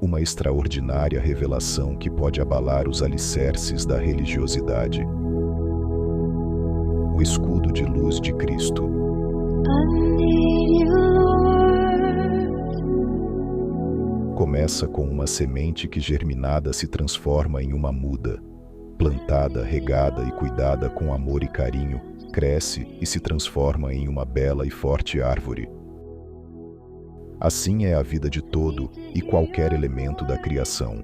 uma extraordinária revelação que pode abalar os alicerces da religiosidade. O escudo de luz de Cristo. Começa com uma semente que germinada se transforma em uma muda. Plantada, regada e cuidada com amor e carinho, cresce e se transforma em uma bela e forte árvore. Assim é a vida de todo e qualquer elemento da criação.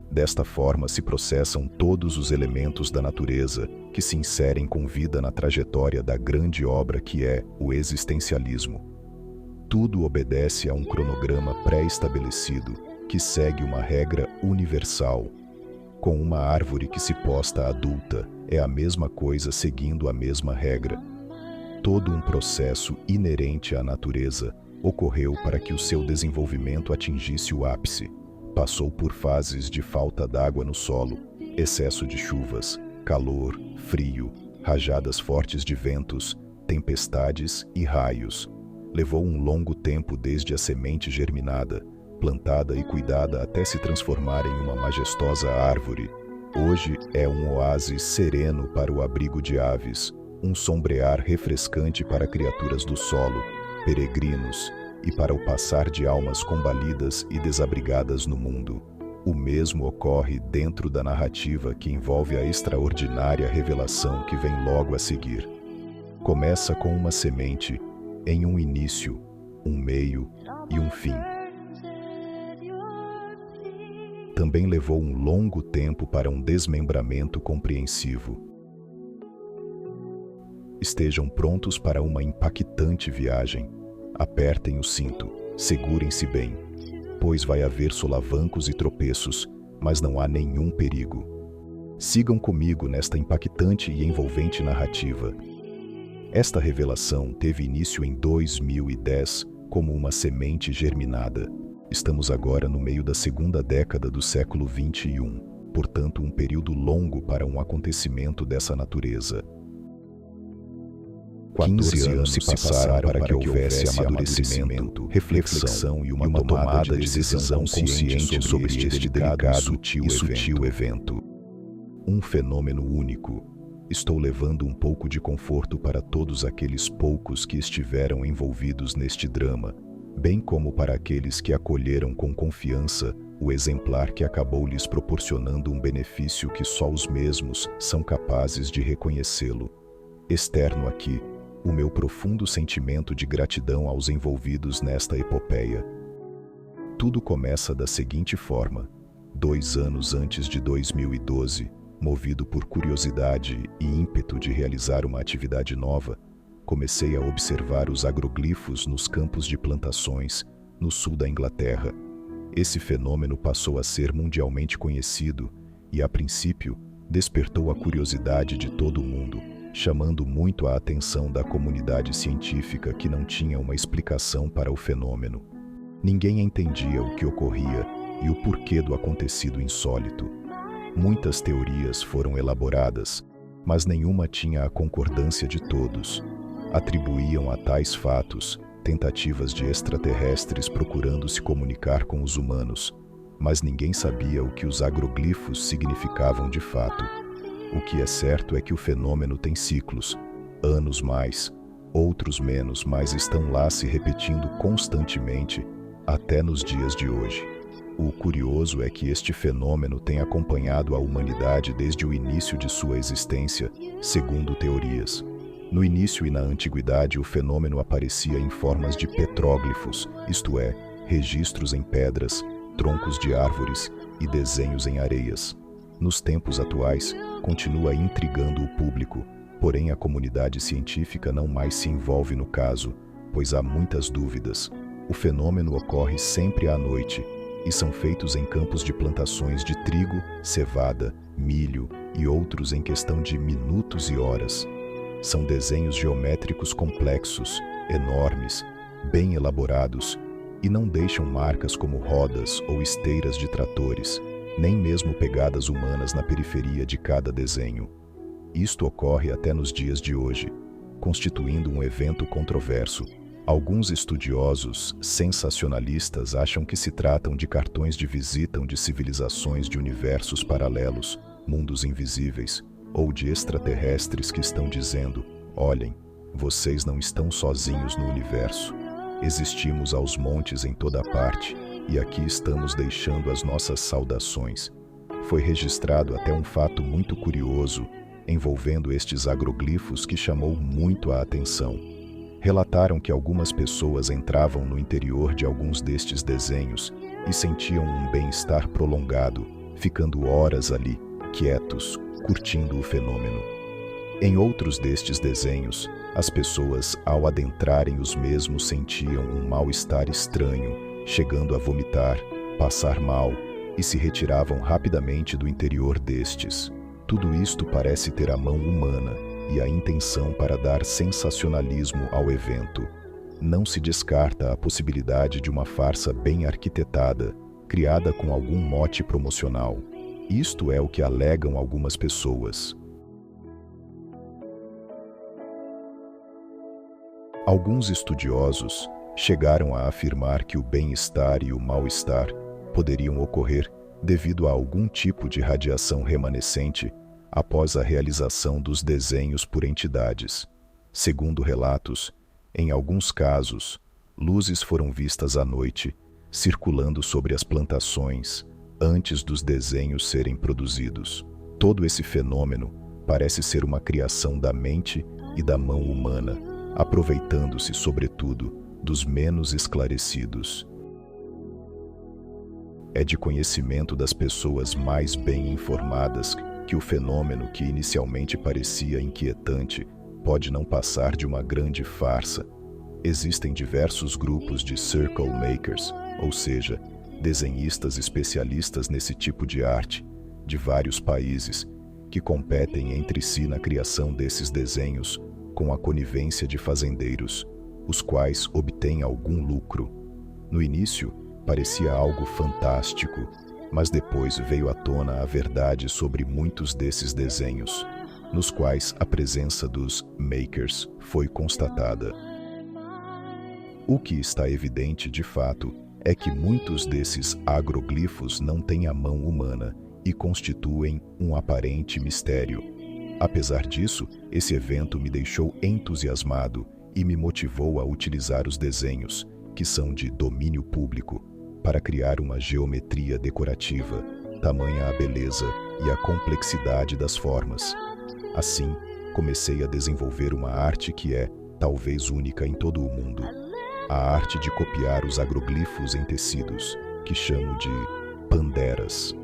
Desta forma se processam todos os elementos da natureza que se inserem com vida na trajetória da grande obra que é o existencialismo. Tudo obedece a um cronograma pré-estabelecido que segue uma regra universal. Com uma árvore que se posta adulta, é a mesma coisa seguindo a mesma regra. Todo um processo inerente à natureza ocorreu para que o seu desenvolvimento atingisse o ápice. Passou por fases de falta d'água no solo, excesso de chuvas, calor, frio, rajadas fortes de ventos, tempestades e raios. Levou um longo tempo desde a semente germinada, plantada e cuidada até se transformar em uma majestosa árvore. Hoje é um oásis sereno para o abrigo de aves, um sombrear refrescante para criaturas do solo, peregrinos, e para o passar de almas combalidas e desabrigadas no mundo. O mesmo ocorre dentro da narrativa que envolve a extraordinária revelação que vem logo a seguir. Começa com uma semente, em um início, um meio e um fim. Também levou um longo tempo para um desmembramento compreensivo. Estejam prontos para uma impactante viagem. Apertem o cinto, segurem-se bem, pois vai haver solavancos e tropeços, mas não há nenhum perigo. Sigam comigo nesta impactante e envolvente narrativa. Esta revelação teve início em 2010 como uma semente germinada. Estamos agora no meio da segunda década do século XXI, portanto um período longo para um acontecimento dessa natureza. 15 anos se passaram para que houvesse amadurecimento, reflexão e uma tomada de decisão consciente sobre este delicado e sutil evento. Um fenômeno único. Estou levando um pouco de conforto para todos aqueles poucos que estiveram envolvidos neste drama, bem como para aqueles que acolheram com confiança o exemplar que acabou lhes proporcionando um benefício que só os mesmos são capazes de reconhecê-lo. Externo aqui, o meu profundo sentimento de gratidão aos envolvidos nesta epopeia. Tudo começa da seguinte forma. 2 anos antes de 2012, movido por curiosidade e ímpeto de realizar uma atividade nova, comecei a observar os agroglifos nos campos de plantações no sul da Inglaterra. Esse fenômeno passou a ser mundialmente conhecido e, a princípio, despertou a curiosidade de todo o mundo, chamando muito a atenção da comunidade científica que não tinha uma explicação para o fenômeno. Ninguém entendia o que ocorria e o porquê do acontecido insólito. Muitas teorias foram elaboradas, mas nenhuma tinha a concordância de todos. Atribuíam a tais fatos tentativas de extraterrestres procurando se comunicar com os humanos, mas ninguém sabia o que os agroglifos significavam de fato. O que é certo é que o fenômeno tem ciclos, anos mais, outros menos, mas estão lá se repetindo constantemente até nos dias de hoje. O curioso é que este fenômeno tem acompanhado a humanidade desde o início de sua existência, segundo teorias. No início e na antiguidade, o fenômeno aparecia em formas de petróglifos, isto é, registros em pedras, troncos de árvores e desenhos em areias. Nos tempos atuais, continua intrigando o público, porém a comunidade científica não mais se envolve no caso, pois há muitas dúvidas. O fenômeno ocorre sempre à noite e são feitos em campos de plantações de trigo, cevada, milho e outros em questão de minutos e horas. São desenhos geométricos complexos, enormes, bem elaborados e não deixam marcas como rodas ou esteiras de tratores, nem mesmo pegadas humanas na periferia de cada desenho. Isto ocorre até nos dias de hoje, constituindo um evento controverso, Alguns estudiosos sensacionalistas acham que se tratam de cartões de visita de civilizações de universos paralelos, mundos invisíveis, ou de extraterrestres que estão dizendo: olhem, vocês não estão sozinhos no universo. Existimos aos montes em toda parte, e aqui estamos deixando as nossas saudações. Foi registrado até um fato muito curioso envolvendo estes agroglifos que chamou muito a atenção. Relataram que algumas pessoas entravam no interior de alguns destes desenhos e sentiam um bem-estar prolongado, ficando horas ali, quietos, curtindo o fenômeno. Em outros destes desenhos, as pessoas, ao adentrarem os mesmos, sentiam um mal-estar estranho, chegando a vomitar, passar mal e se retiravam rapidamente do interior destes. Tudo isto parece ter a mão humana e a intenção para dar sensacionalismo ao evento. Não se descarta a possibilidade de uma farsa bem arquitetada, criada com algum mote promocional. Isto é o que alegam algumas pessoas. Alguns estudiosos chegaram a afirmar que o bem-estar e o mal-estar poderiam ocorrer devido a algum tipo de radiação remanescente após a realização dos desenhos por entidades. Segundo relatos, em alguns casos, luzes foram vistas à noite, circulando sobre as plantações, antes dos desenhos serem produzidos. Todo esse fenômeno parece ser uma criação da mente e da mão humana, aproveitando-se, sobretudo, dos menos esclarecidos. É de conhecimento das pessoas mais bem informadas que o fenômeno, que inicialmente parecia inquietante, pode não passar de uma grande farsa. Existem diversos grupos de circle makers, ou seja, desenhistas especialistas nesse tipo de arte, de vários países, que competem entre si na criação desses desenhos com a conivência de fazendeiros, os quais obtêm algum lucro. No início, parecia algo fantástico, mas depois veio à tona a verdade sobre muitos desses desenhos, nos quais a presença dos makers foi constatada. O que está evidente de fato é que muitos desses agroglifos não têm a mão humana e constituem um aparente mistério. Apesar disso, esse evento me deixou entusiasmado e me motivou a utilizar os desenhos, que são de domínio público, para criar uma geometria decorativa, tamanha a beleza e a complexidade das formas. Assim, comecei a desenvolver uma arte que é, talvez, única em todo o mundo. A arte de copiar os agroglifos em tecidos, que chamo de panderas.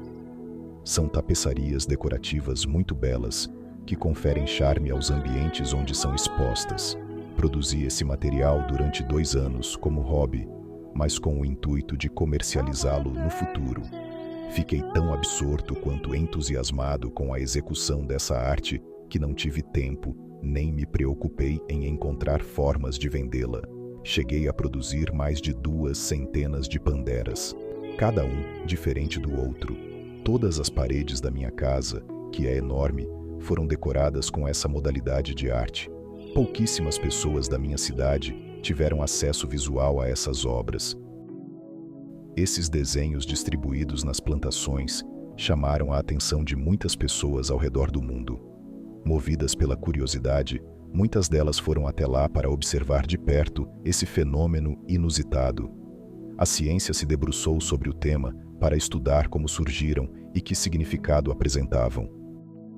São tapeçarias decorativas muito belas, que conferem charme aos ambientes onde são expostas. Produzi esse material durante 2 anos como hobby, mas com o intuito de comercializá-lo no futuro. Fiquei tão absorto quanto entusiasmado com a execução dessa arte que não tive tempo, nem me preocupei em encontrar formas de vendê-la. Cheguei a produzir mais de 200 de panderas, cada um diferente do outro. Todas as paredes da minha casa, que é enorme, foram decoradas com essa modalidade de arte. Pouquíssimas pessoas da minha cidade tiveram acesso visual a essas obras. Esses desenhos distribuídos nas plantações chamaram a atenção de muitas pessoas ao redor do mundo. Movidas pela curiosidade, muitas delas foram até lá para observar de perto esse fenômeno inusitado. A ciência se debruçou sobre o tema para estudar como surgiram e que significado apresentavam.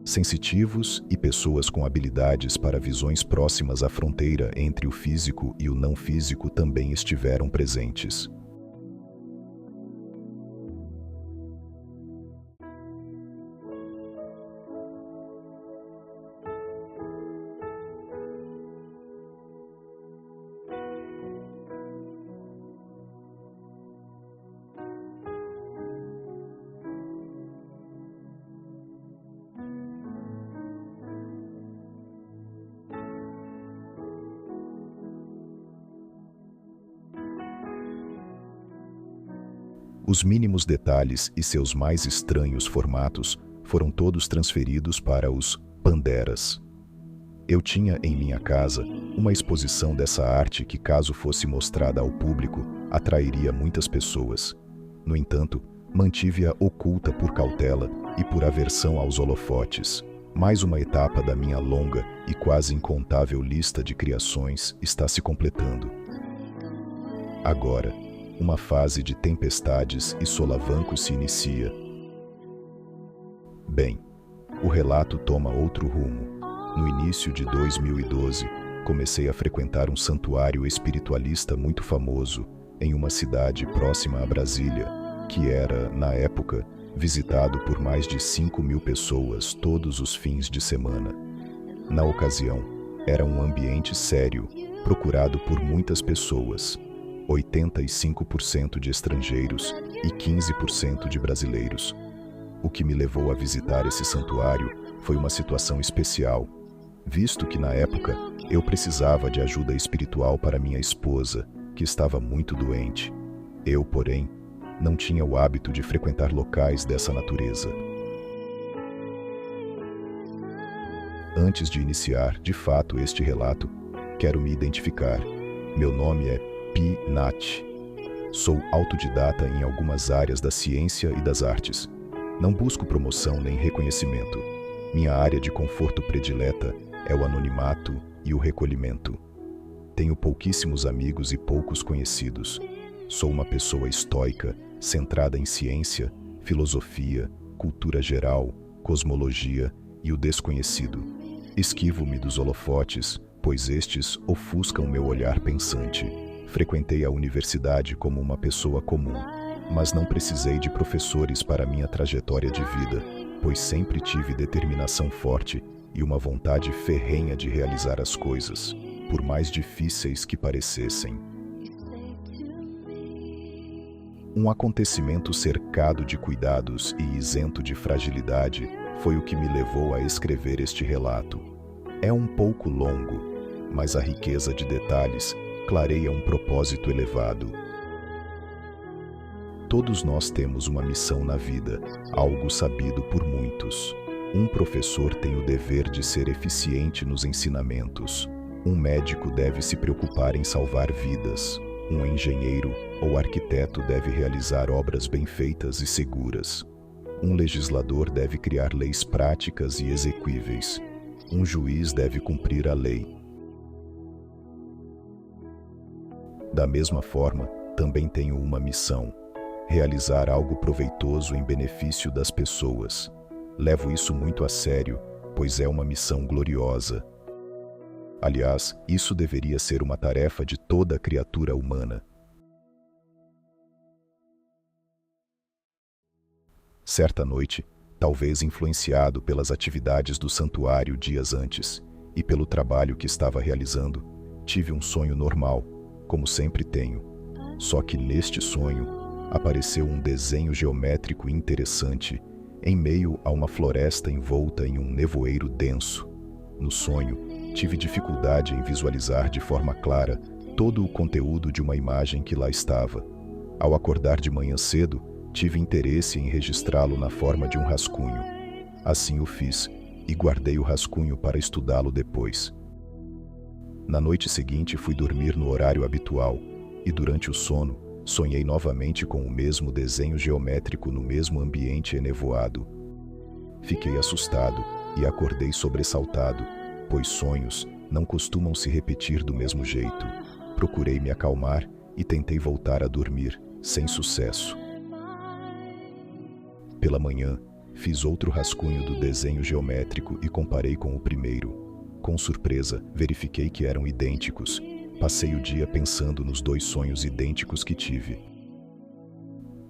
Sensitivos e pessoas com habilidades para visões próximas à fronteira entre o físico e o não físico também estiveram presentes. Os mínimos detalhes e seus mais estranhos formatos foram todos transferidos para os panderas. Eu tinha em minha casa uma exposição dessa arte que, caso fosse mostrada ao público, atrairia muitas pessoas. No entanto, mantive-a oculta por cautela e por aversão aos holofotes. Mais uma etapa da minha longa e quase incontável lista de criações está se completando. Agora, uma fase de tempestades e solavancos se inicia. Bem, o relato toma outro rumo. No início de 2012, comecei a frequentar um santuário espiritualista muito famoso em uma cidade próxima a Brasília, que era, na época, visitado por mais de 5.000 pessoas todos os fins de semana. Na ocasião, era um ambiente sério, procurado por muitas pessoas, 85% de estrangeiros e 15% de brasileiros. O que me levou a visitar esse santuário foi uma situação especial, visto que na época eu precisava de ajuda espiritual para minha esposa, que estava muito doente. Eu, porém, não tinha o hábito de frequentar locais dessa natureza. Antes de iniciar, de fato, este relato, quero me identificar. Meu nome é Pi Nat. Sou autodidata em algumas áreas da ciência e das artes. Não busco promoção nem reconhecimento. Minha área de conforto predileta é o anonimato e o recolhimento. Tenho pouquíssimos amigos e poucos conhecidos. Sou uma pessoa estoica, centrada em ciência, filosofia, cultura geral, cosmologia e o desconhecido. Esquivo-me dos holofotes, pois estes ofuscam meu olhar pensante. Frequentei a universidade como uma pessoa comum, mas não precisei de professores para minha trajetória de vida, pois sempre tive determinação forte e uma vontade ferrenha de realizar as coisas, por mais difíceis que parecessem. Um acontecimento cercado de cuidados e isento de fragilidade foi o que me levou a escrever este relato. É um pouco longo, mas a riqueza de detalhes clareia um propósito elevado. Todos nós temos uma missão na vida, algo sabido por muitos. Um professor tem o dever de ser eficiente nos ensinamentos. Um médico deve se preocupar em salvar vidas. Um engenheiro ou arquiteto deve realizar obras bem feitas e seguras. Um legislador deve criar leis práticas e exequíveis. Um juiz deve cumprir a lei. Da mesma forma, também tenho uma missão: realizar algo proveitoso em benefício das pessoas. Levo isso muito a sério, pois é uma missão gloriosa. Aliás, isso deveria ser uma tarefa de toda criatura humana. Certa noite, talvez influenciado pelas atividades do santuário dias antes e pelo trabalho que estava realizando, tive um sonho normal, como sempre tenho. Só que neste sonho, apareceu um desenho geométrico interessante em meio a uma floresta envolta em um nevoeiro denso. No sonho, tive dificuldade em visualizar de forma clara todo o conteúdo de uma imagem que lá estava. Ao acordar de manhã cedo, tive interesse em registrá-lo na forma de um rascunho. Assim o fiz, e guardei o rascunho para estudá-lo depois. Na noite seguinte fui dormir no horário habitual, e durante o sono, sonhei novamente com o mesmo desenho geométrico no mesmo ambiente enevoado. Fiquei assustado e acordei sobressaltado, pois sonhos não costumam se repetir do mesmo jeito. Procurei me acalmar e tentei voltar a dormir, sem sucesso. Pela manhã, fiz outro rascunho do desenho geométrico e comparei com o primeiro. Com surpresa, verifiquei que eram idênticos. Passei o dia pensando nos dois sonhos idênticos que tive.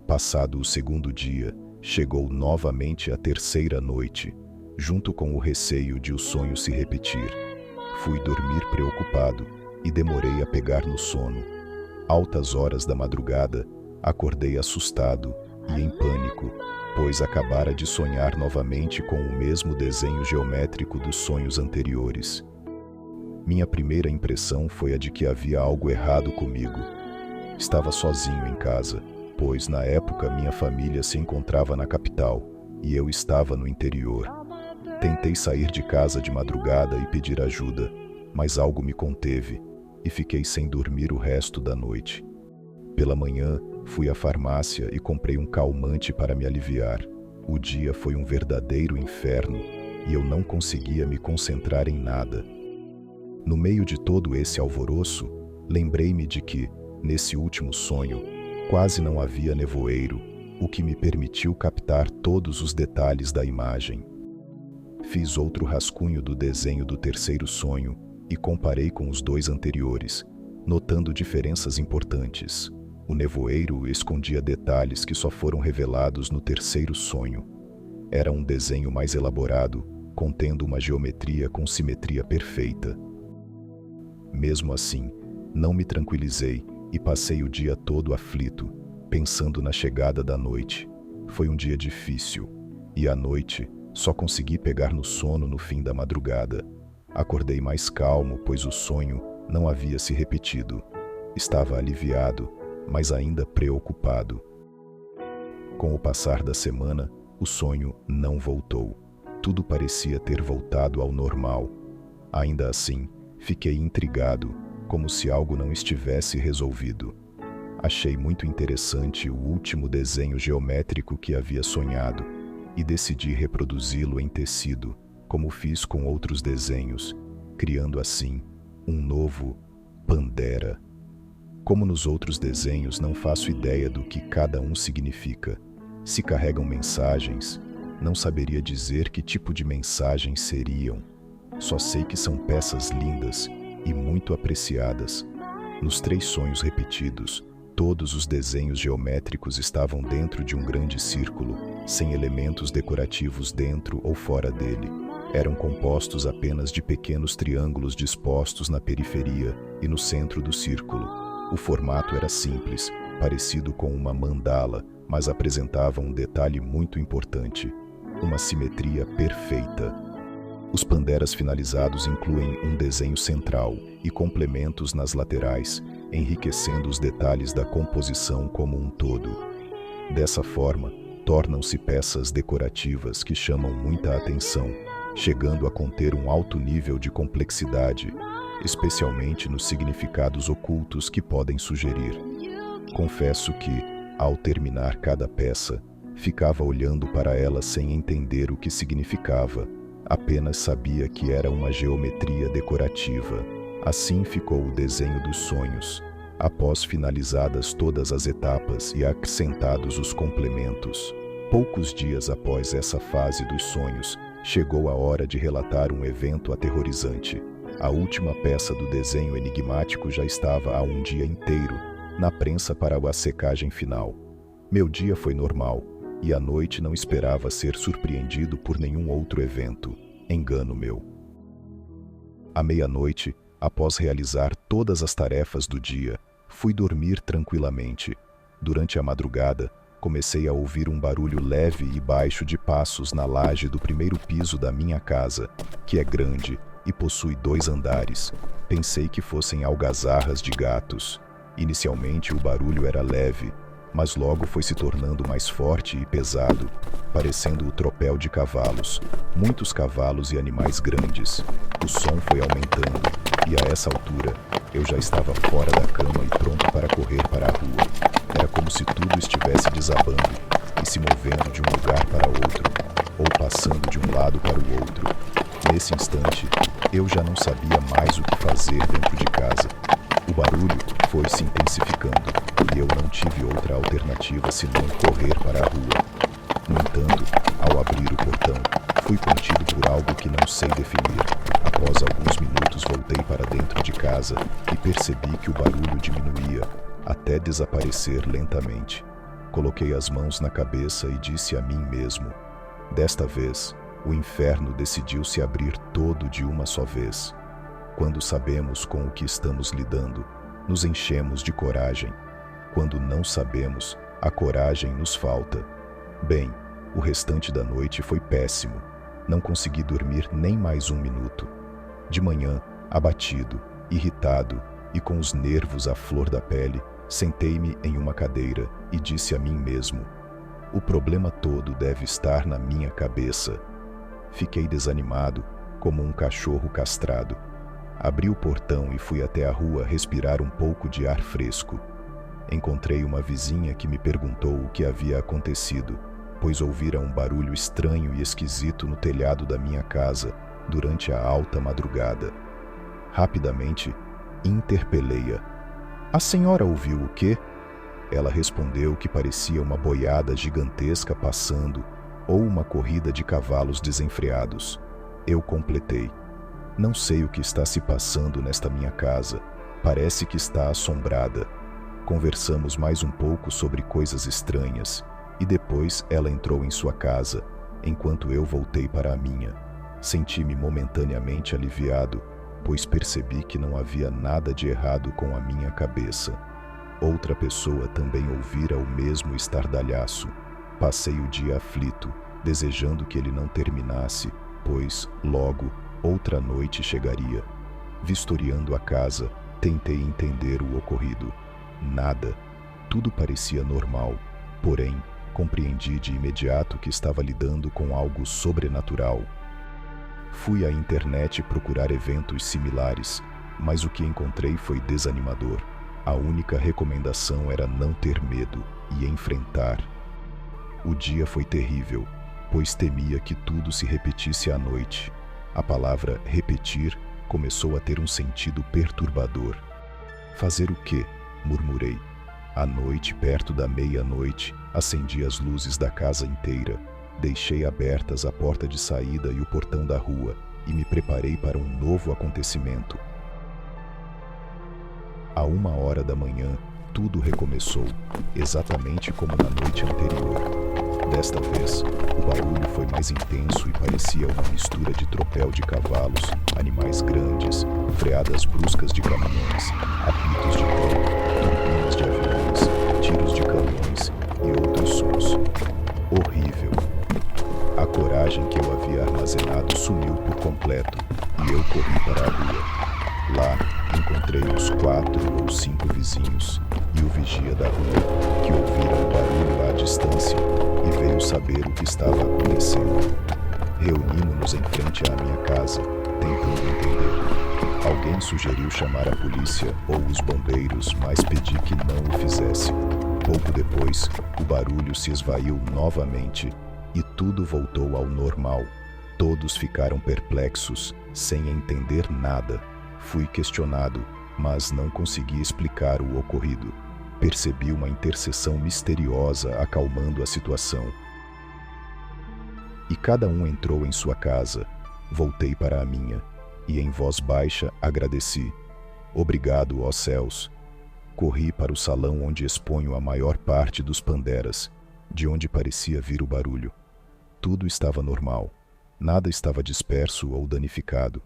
Passado o segundo dia, chegou novamente a terceira noite, junto com o receio de o sonho se repetir. Fui dormir preocupado e demorei a pegar no sono. Altas horas da madrugada, acordei assustado e em pânico, pois acabara de sonhar novamente com o mesmo desenho geométrico dos sonhos anteriores. Minha primeira impressão foi a de que havia algo errado comigo. Estava sozinho em casa, pois na época minha família se encontrava na capital e eu estava no interior. Tentei sair de casa de madrugada e pedir ajuda, mas algo me conteve e fiquei sem dormir o resto da noite. Pela manhã, fui à farmácia e comprei um calmante para me aliviar. O dia foi um verdadeiro inferno e eu não conseguia me concentrar em nada. No meio de todo esse alvoroço, lembrei-me de que, nesse último sonho, quase não havia nevoeiro, o que me permitiu captar todos os detalhes da imagem. Fiz outro rascunho do desenho do terceiro sonho e comparei com os dois anteriores, notando diferenças importantes. O nevoeiro escondia detalhes que só foram revelados no terceiro sonho. Era um desenho mais elaborado, contendo uma geometria com simetria perfeita. Mesmo assim, não me tranquilizei e passei o dia todo aflito, pensando na chegada da noite. Foi um dia difícil, e à noite só consegui pegar no sono no fim da madrugada. Acordei mais calmo, pois o sonho não havia se repetido. Estava aliviado, mas ainda preocupado. Com o passar da semana, o sonho não voltou. Tudo parecia ter voltado ao normal. Ainda assim, fiquei intrigado, como se algo não estivesse resolvido. Achei muito interessante o último desenho geométrico que havia sonhado e decidi reproduzi-lo em tecido, como fiz com outros desenhos, criando assim um novo Pandera. Como nos outros desenhos, não faço ideia do que cada um significa. Se carregam mensagens, não saberia dizer que tipo de mensagens seriam. Só sei que são peças lindas e muito apreciadas. Nos 3 sonhos repetidos, todos os desenhos geométricos estavam dentro de um grande círculo, sem elementos decorativos dentro ou fora dele. Eram compostos apenas de pequenos triângulos dispostos na periferia e no centro do círculo. O formato era simples, parecido com uma mandala, mas apresentava um detalhe muito importante: uma simetria perfeita. Os panderas finalizados incluem um desenho central e complementos nas laterais, enriquecendo os detalhes da composição como um todo. Dessa forma, tornam-se peças decorativas que chamam muita atenção, chegando a conter um alto nível de complexidade, especialmente nos significados ocultos que podem sugerir. Confesso que, ao terminar cada peça, ficava olhando para ela sem entender o que significava, apenas sabia que era uma geometria decorativa. Assim ficou o desenho dos sonhos, após finalizadas todas as etapas e acrescentados os complementos. Poucos dias após essa fase dos sonhos, chegou a hora de relatar um evento aterrorizante. A última peça do desenho enigmático já estava há um dia inteiro na prensa para a secagem final. Meu dia foi normal, e à noite não esperava ser surpreendido por nenhum outro evento. Engano meu. À meia-noite, após realizar todas as tarefas do dia, fui dormir tranquilamente. Durante a madrugada, comecei a ouvir um barulho leve e baixo de passos na laje do primeiro piso da minha casa, que é grande e possui 2 andares. Pensei que fossem algazarras de gatos. Inicialmente o barulho era leve, mas logo foi se tornando mais forte e pesado, parecendo o tropel de cavalos, muitos cavalos e animais grandes. O som foi aumentando, e a essa altura, eu já estava fora da cama e pronto para correr para a rua. Era como se tudo estivesse desabando e se movendo de um lugar para outro, ou passando de um lado para o outro. Nesse instante, eu já não sabia mais o que fazer dentro de casa. O barulho foi se intensificando e eu não tive outra alternativa senão correr para a rua. No entanto, ao abrir o portão, fui contido por algo que não sei definir. Após alguns minutos voltei para dentro de casa e percebi que o barulho diminuía, até desaparecer lentamente. Coloquei as mãos na cabeça e disse a mim mesmo: desta vez, o inferno decidiu se abrir todo de uma só vez. Quando sabemos com o que estamos lidando, nos enchemos de coragem. Quando não sabemos, a coragem nos falta. Bem, o restante da noite foi péssimo. Não consegui dormir nem mais um minuto. De manhã, abatido, irritado e com os nervos à flor da pele, sentei-me em uma cadeira e disse a mim mesmo: o problema todo deve estar na minha cabeça. Fiquei desanimado, como um cachorro castrado. Abri o portão e fui até a rua respirar um pouco de ar fresco. Encontrei uma vizinha que me perguntou o que havia acontecido, pois ouvira um barulho estranho e esquisito no telhado da minha casa durante a alta madrugada. Rapidamente, interpelei-a. "A senhora ouviu o quê?" Ela respondeu que parecia uma boiada gigantesca passando ou uma corrida de cavalos desenfreados. Eu completei. "Não sei o que está se passando nesta minha casa. Parece que está assombrada." Conversamos mais um pouco sobre coisas estranhas e depois ela entrou em sua casa, enquanto eu voltei para a minha. Senti-me momentaneamente aliviado, pois percebi que não havia nada de errado com a minha cabeça. Outra pessoa também ouvira o mesmo estardalhaço. Passei o dia aflito, desejando que ele não terminasse, pois, logo, outra noite chegaria. Vistoriando a casa, tentei entender o ocorrido. Nada. Tudo parecia normal, porém, compreendi de imediato que estava lidando com algo sobrenatural. Fui à internet procurar eventos similares, mas o que encontrei foi desanimador. A única recomendação era não ter medo e enfrentar. O dia foi terrível, pois temia que tudo se repetisse à noite. A palavra repetir começou a ter um sentido perturbador. "Fazer o quê?" murmurei. À noite, perto da meia-noite, acendi as luzes da casa inteira. Deixei abertas a porta de saída e o portão da rua e me preparei para um novo acontecimento. À 1h da manhã, tudo recomeçou, exatamente como na noite anterior. Desta vez, o barulho foi mais intenso e parecia uma mistura de tropel de cavalos, animais grandes, freadas bruscas de caminhões, apitos de trem, turbinas de aviões, tiros de canhões e outros sons. Horrível. A coragem que eu havia armazenado sumiu por completo e eu corri para a rua. Lá, encontrei os 4 ou 5 vizinhos e o vigia da rua, que ouvira o barulho à distância e veio saber o que estava acontecendo. Reunimos-nos em frente à minha casa, tentando entender. Alguém sugeriu chamar a polícia ou os bombeiros, mas pedi que não o fizesse. Pouco depois, o barulho se esvaiu novamente e tudo voltou ao normal. Todos ficaram perplexos, sem entender nada. Fui questionado, mas não consegui explicar o ocorrido. Percebi uma intercessão misteriosa acalmando a situação. E cada um entrou em sua casa. Voltei para a minha, e em voz baixa agradeci. "Obrigado, ó céus." Corri para o salão onde exponho a maior parte dos panderas, de onde parecia vir o barulho. Tudo estava normal. Nada estava disperso ou danificado.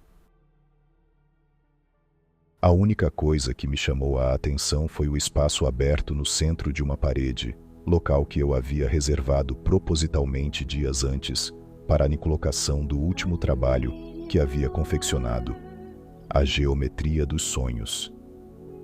A única coisa que me chamou a atenção foi o espaço aberto no centro de uma parede, local que eu havia reservado propositalmente dias antes para a colocação do último trabalho que havia confeccionado, a geometria dos sonhos.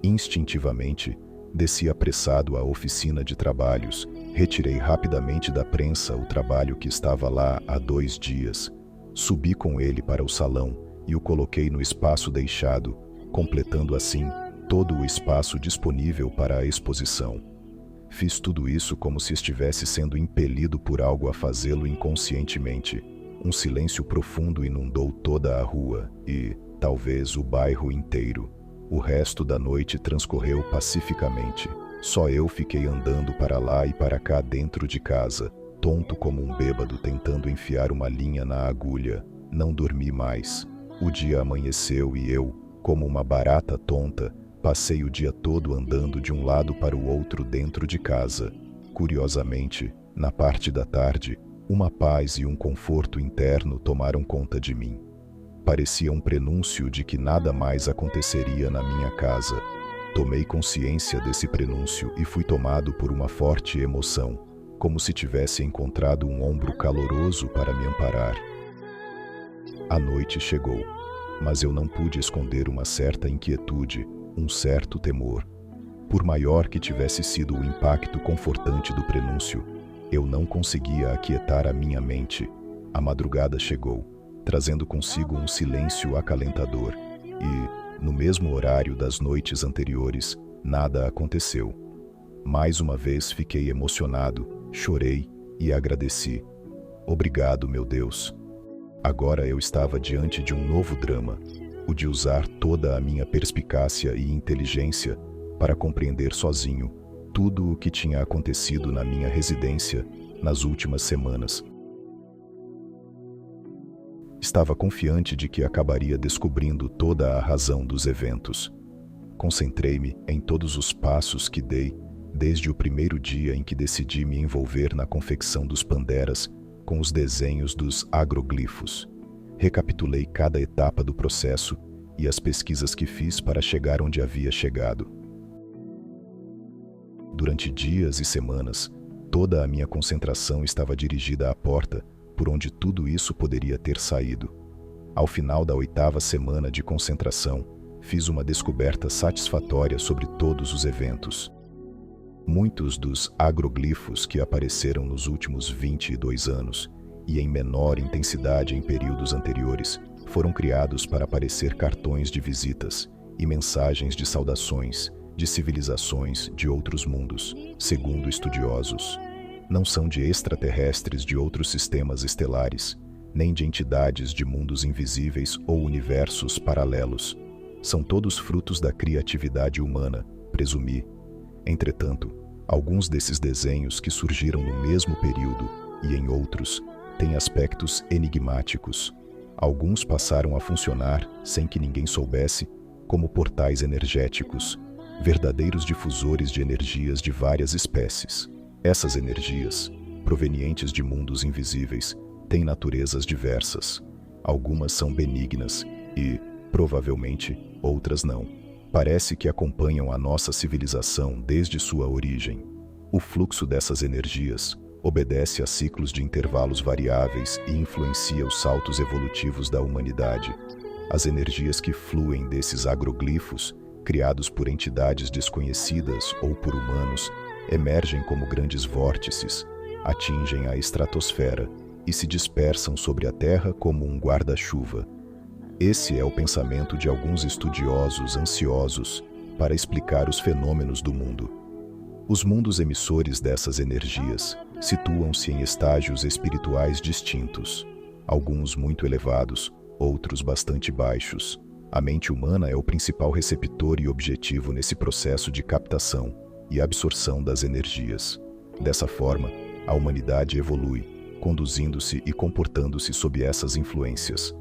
Instintivamente, desci apressado à oficina de trabalhos, retirei rapidamente da prensa o trabalho que estava lá há 2 dias, subi com ele para o salão e o coloquei no espaço deixado, completando assim todo o espaço disponível para a exposição. Fiz tudo isso como se estivesse sendo impelido por algo a fazê-lo inconscientemente. Um silêncio profundo inundou toda a rua e, talvez, o bairro inteiro. O resto da noite transcorreu pacificamente. Só eu fiquei andando para lá e para cá dentro de casa, tonto como um bêbado tentando enfiar uma linha na agulha. Não dormi mais. O dia amanheceu e eu, como uma barata tonta, passei o dia todo andando de um lado para o outro dentro de casa. Curiosamente, na parte da tarde, uma paz e um conforto interno tomaram conta de mim. Parecia um prenúncio de que nada mais aconteceria na minha casa. Tomei consciência desse prenúncio e fui tomado por uma forte emoção, como se tivesse encontrado um ombro caloroso para me amparar. A noite chegou, mas eu não pude esconder uma certa inquietude, um certo temor. Por maior que tivesse sido o impacto confortante do prenúncio, eu não conseguia aquietar a minha mente. A madrugada chegou, trazendo consigo um silêncio acalentador, e, no mesmo horário das noites anteriores, nada aconteceu. Mais uma vez fiquei emocionado, chorei e agradeci. Obrigado, meu Deus. Agora eu estava diante de um novo drama, o de usar toda a minha perspicácia e inteligência para compreender sozinho tudo o que tinha acontecido na minha residência nas últimas semanas. Estava confiante de que acabaria descobrindo toda a razão dos eventos. Concentrei-me em todos os passos que dei desde o primeiro dia em que decidi me envolver na confecção dos panderas com os desenhos dos agroglifos. Recapitulei cada etapa do processo e as pesquisas que fiz para chegar onde havia chegado. Durante dias e semanas, toda a minha concentração estava dirigida à porta por onde tudo isso poderia ter saído. Ao final da 8ª semana de concentração, fiz uma descoberta satisfatória sobre todos os eventos. Muitos dos agroglifos que apareceram nos últimos 22 anos, e em menor intensidade em períodos anteriores, foram criados para parecer cartões de visitas e mensagens de saudações de civilizações de outros mundos, segundo estudiosos. Não são de extraterrestres de outros sistemas estelares, nem de entidades de mundos invisíveis ou universos paralelos. São todos frutos da criatividade humana, presumi. Entretanto, alguns desses desenhos que surgiram no mesmo período e em outros têm aspectos enigmáticos. Alguns passaram a funcionar sem que ninguém soubesse, como portais energéticos, verdadeiros difusores de energias de várias espécies. Essas energias, provenientes de mundos invisíveis, têm naturezas diversas. Algumas são benignas e, provavelmente, outras não. Parece que acompanham a nossa civilização desde sua origem. O fluxo dessas energias obedece a ciclos de intervalos variáveis e influencia os saltos evolutivos da humanidade. As energias que fluem desses agroglifos, criados por entidades desconhecidas ou por humanos, emergem como grandes vórtices, atingem a estratosfera e se dispersam sobre a Terra como um guarda-chuva. Esse é o pensamento de alguns estudiosos ansiosos para explicar os fenômenos do mundo. Os mundos emissores dessas energias situam-se em estágios espirituais distintos, alguns muito elevados, outros bastante baixos. A mente humana é o principal receptor e objetivo nesse processo de captação e absorção das energias. Dessa forma, a humanidade evolui, conduzindo-se e comportando-se sob essas influências.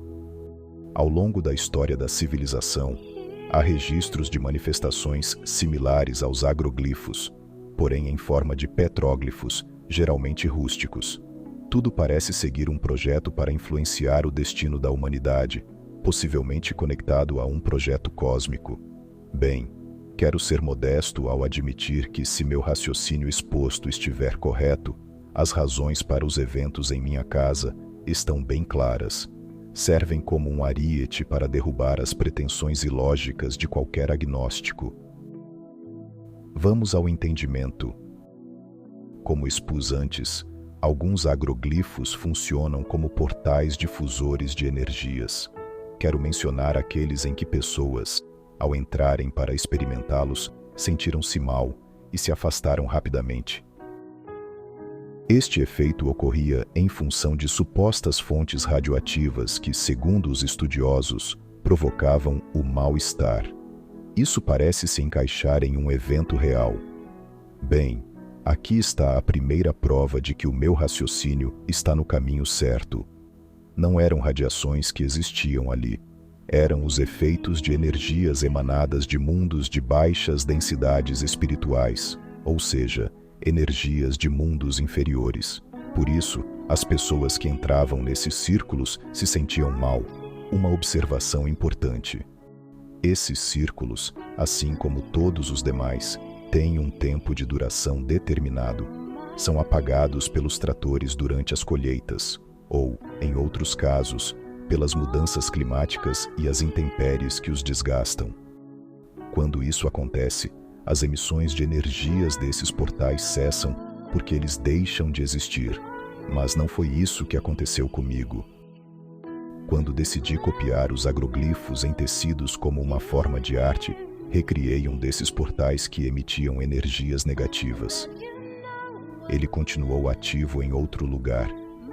Ao longo da história da civilização, há registros de manifestações similares aos agroglifos, porém em forma de petróglifos, geralmente rústicos. Tudo parece seguir um projeto para influenciar o destino da humanidade, possivelmente conectado a um projeto cósmico. Bem, quero ser modesto ao admitir que, se meu raciocínio exposto estiver correto, as razões para os eventos em minha casa estão bem claras. Servem como um ariete para derrubar as pretensões ilógicas de qualquer agnóstico. Vamos ao entendimento. Como expus antes, alguns agroglifos funcionam como portais difusores de energias. Quero mencionar aqueles em que pessoas, ao entrarem para experimentá-los, sentiram-se mal e se afastaram rapidamente. Este efeito ocorria em função de supostas fontes radioativas que, segundo os estudiosos, provocavam o mal-estar. Isso parece se encaixar em um evento real. Bem, aqui está a primeira prova de que o meu raciocínio está no caminho certo. Não eram radiações que existiam ali. Eram os efeitos de energias emanadas de mundos de baixas densidades espirituais, ou seja, energias de mundos inferiores. Por isso, as pessoas que entravam nesses círculos se sentiam mal. Uma observação importante. Esses círculos, assim como todos os demais, têm um tempo de duração determinado. São apagados pelos tratores durante as colheitas, ou, em outros casos, pelas mudanças climáticas e as intempéries que os desgastam. Quando isso acontece, as emissões de energias desses portais cessam porque eles deixam de existir. Mas não foi isso que aconteceu comigo. Quando decidi copiar os agroglifos em tecidos como uma forma de arte, recriei um desses portais que emitiam energias negativas. Ele continuou ativo em outro lugar,